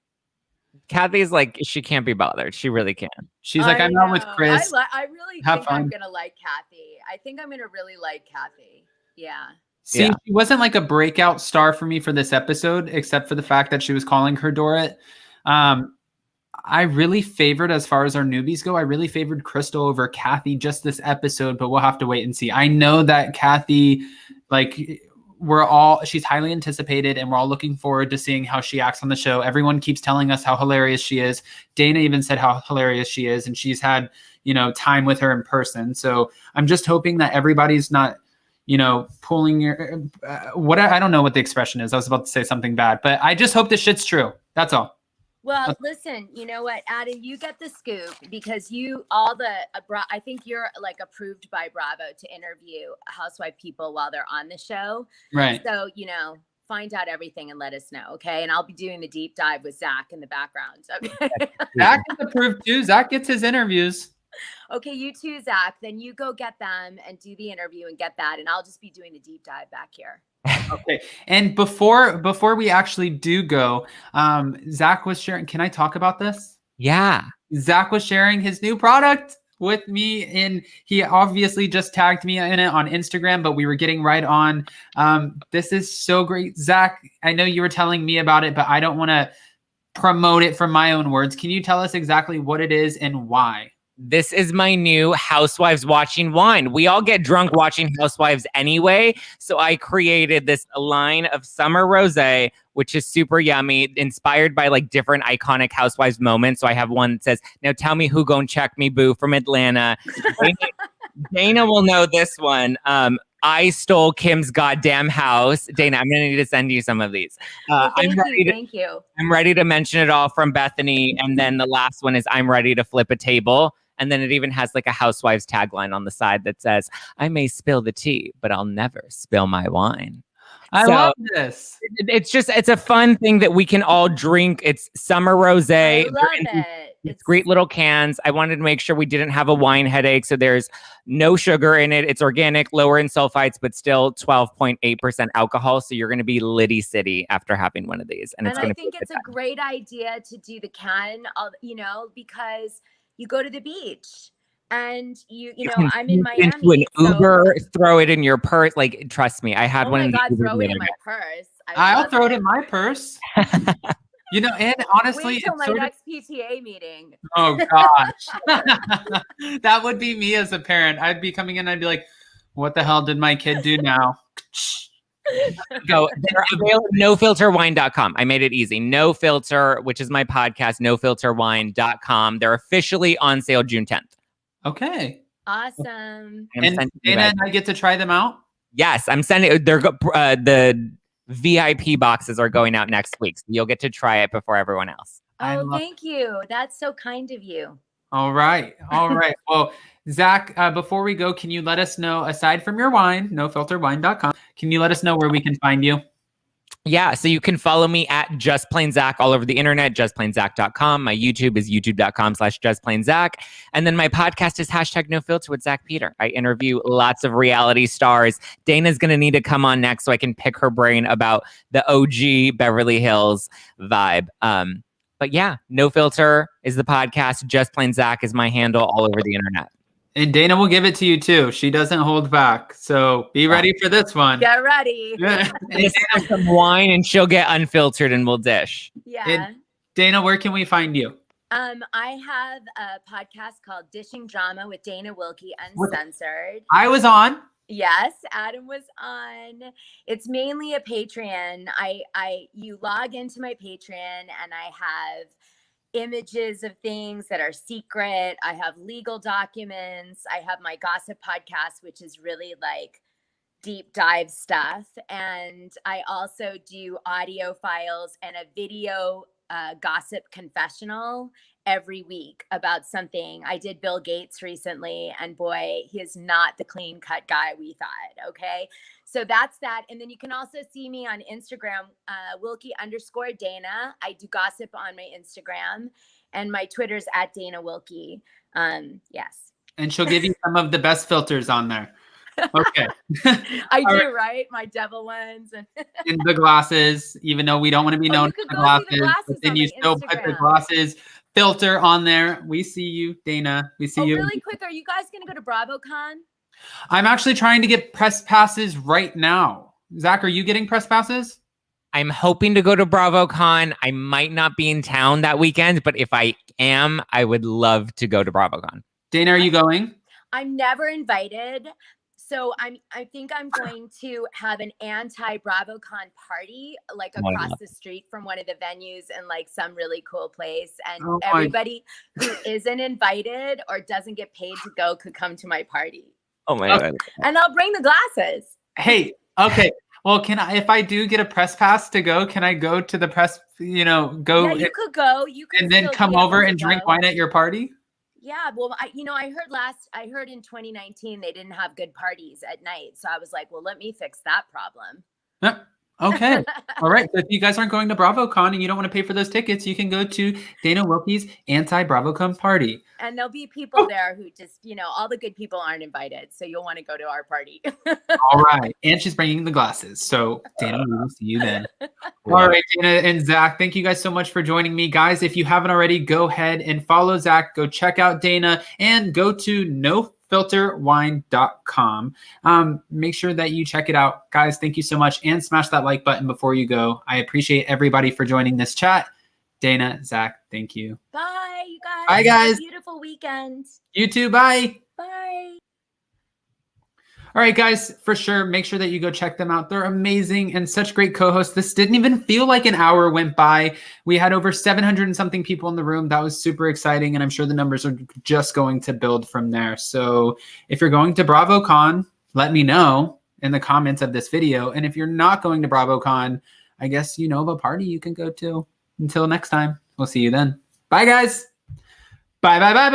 Kathy's like, she can't be bothered. She really can. She's like, I'm out with Chris. I really think I'm going to like Kathy. I think I'm going to really like Kathy. Yeah. See, she wasn't like a breakout star for me for this episode, except for the fact that she was calling her Dorit. I really favored, as far as our newbies go, I really favored Crystal over Kathy just this episode, but we'll have to wait and see. I know that Kathy, like, she's highly anticipated and we're all looking forward to seeing how she acts on the show. Everyone keeps telling us how hilarious she is. Dana even said how hilarious she is, and she's had, time with her in person. So I'm just hoping that everybody's not, pulling your, I don't know what the expression is. I was about to say something bad, but I just hope this shit's true. That's all. Well, listen, you know what, Adam, you get the scoop because I think you're like approved by Bravo to interview housewife people while they're on the show. Right. So, find out everything and let us know. Okay. And I'll be doing the deep dive with Zack in the background. Okay. Zack is approved too. Zack gets his interviews. Okay. You too, Zack. Then you go get them and do the interview and get that. And I'll just be doing the deep dive back here. Okay. And before we actually do go, Zack was sharing. Can I talk about this? Yeah. Zack was sharing his new product with me, and he obviously just tagged me in it on Instagram, but we were getting right on. This is so great. Zack, I know you were telling me about it, but I don't want to promote it from my own words. Can you tell us exactly what it is and why? This is my new Housewives watching wine. We all get drunk watching Housewives anyway. So I created this line of summer rosé, which is super yummy, inspired by like different iconic Housewives moments. So I have one that says, "Now tell me who gon' check me, boo," from Atlanta. Dana will know this one. I stole Kim's goddamn house. Dana, I'm going to need to send you some of these. Thank you. I'm ready to mention it all from Bethany. And then the last one is I'm ready to flip a table. And then it even has like a Housewives tagline on the side that says, "I may spill the tea, but I'll never spill my wine." I love this. It's a fun thing that we can all drink. It's summer rosé. I love it. It's great little cans. I wanted to make sure we didn't have a wine headache. So there's no sugar in it. It's organic, lower in sulfites, but still 12.8% alcohol. So you're going to be litty city after having one of these. And I think it's a great idea to do the can, because you go to the beach and I'm in Miami. Into an Uber, throw it in your purse. Like, trust me, I had one. Oh my God, throw it in my purse. I'll throw it in my purse. And honestly, wait till my next PTA meeting. Oh gosh, that would be me as a parent. I'd be coming in. I'd be like, "What the hell did my kid do now?" Go. They're available at nofilterwine.com. I made it easy. No Filter, which is my podcast, nofilterwine.com. They're officially on sale June 10th. Okay. Awesome. And Dana and I get to try them out? Yes, I'm sending. The VIP boxes are going out next week, so you'll get to try it before everyone else. Oh, thank you. That's so kind of you. All right. Well, Zack, before we go, can you let us know, aside from your wine, nofilterwine.com, can you let us know where we can find you? Yeah, so you can follow me at JustPlainZack all over the internet, justplainzack.com. My YouTube is youtube.com/justplainzack. And then my podcast is #NoFilter with Zack Peter. I interview lots of reality stars. Dana's going to need to come on next so I can pick her brain about the OG Beverly Hills vibe. But yeah, No Filter is the podcast. Just Plain Zack is my handle all over the internet. And Dana will give it to you too. She doesn't hold back. So be ready for this one. Get ready. Some wine and she'll get unfiltered and we'll dish. Yeah. And Dana, where can we find you? I have a podcast called Dishing Drama with Dana Wilkey Uncensored. I was on. Yes, Adam was on. It's mainly a Patreon. You log into my Patreon and I have images of things that are secret. I have legal documents. I have my gossip podcast, which is really like deep dive stuff. And I also do audio files and a video gossip confessional every week about something. I did Bill Gates recently, and boy, he is not the clean cut guy we thought. Okay. So that's that. And then you can also see me on Instagram, Wilkey_Dana. I do gossip on my Instagram, and my Twitter's at Dana Wilkey. Yes. And she'll give you some of the best filters on there. Okay. I do, right? My devil ones and the glasses, even though we don't want to be known for the glasses, but then you still put the glasses filter on there. We see you, Dana. We see you. Really quick, are you guys going to go to BravoCon? I'm actually trying to get press passes right now. Zack, are you getting press passes? I'm hoping to go to BravoCon. I might not be in town that weekend, but if I am, I would love to go to BravoCon. Dana, are you going? I'm never invited. So I think I'm going to have an anti-BravoCon party, like across the street from one of the venues in like some really cool place. And everybody who isn't invited or doesn't get paid to go could come to my party. Oh my God. And I'll bring the glasses. Hey, okay. Well, can I, if I do get a press pass to go, can I go to the press, go Yeah, you could go. You could and then still come be able over to and drink go. wine at your party? Yeah, well, I heard in 2019 they didn't have good parties at night. So I was like, well, let me fix that problem. Yep. Okay. All right. So if you guys aren't going to BravoCon and you don't want to pay for those tickets, you can go to Dana Wilkey's anti-BravoCon party. And there'll be people there who just, all the good people aren't invited. So you'll want to go to our party. All right. And she's bringing the glasses. So Dana, we will see you then. All right, Dana and Zack, thank you guys so much for joining me. Guys, if you haven't already, go ahead and follow Zack. Go check out Dana and go to nofilterwine.com. Make sure that you check it out. Guys, thank you so much. And smash that like button before you go. I appreciate everybody for joining this chat. Dana, Zack, thank you. Bye, you guys. Bye, guys. Have a beautiful weekend. You too. Bye. Bye. All right, guys, for sure, make sure that you go check them out. They're amazing and such great co-hosts. This didn't even feel like an hour went by. We had over 700 and something people in the room. That was super exciting, and I'm sure the numbers are just going to build from there. So if you're going to BravoCon, let me know in the comments of this video. And if you're not going to BravoCon, I guess you know of a party you can go to. Until next time, we'll see you then. Bye, guys. Bye, bye, bye.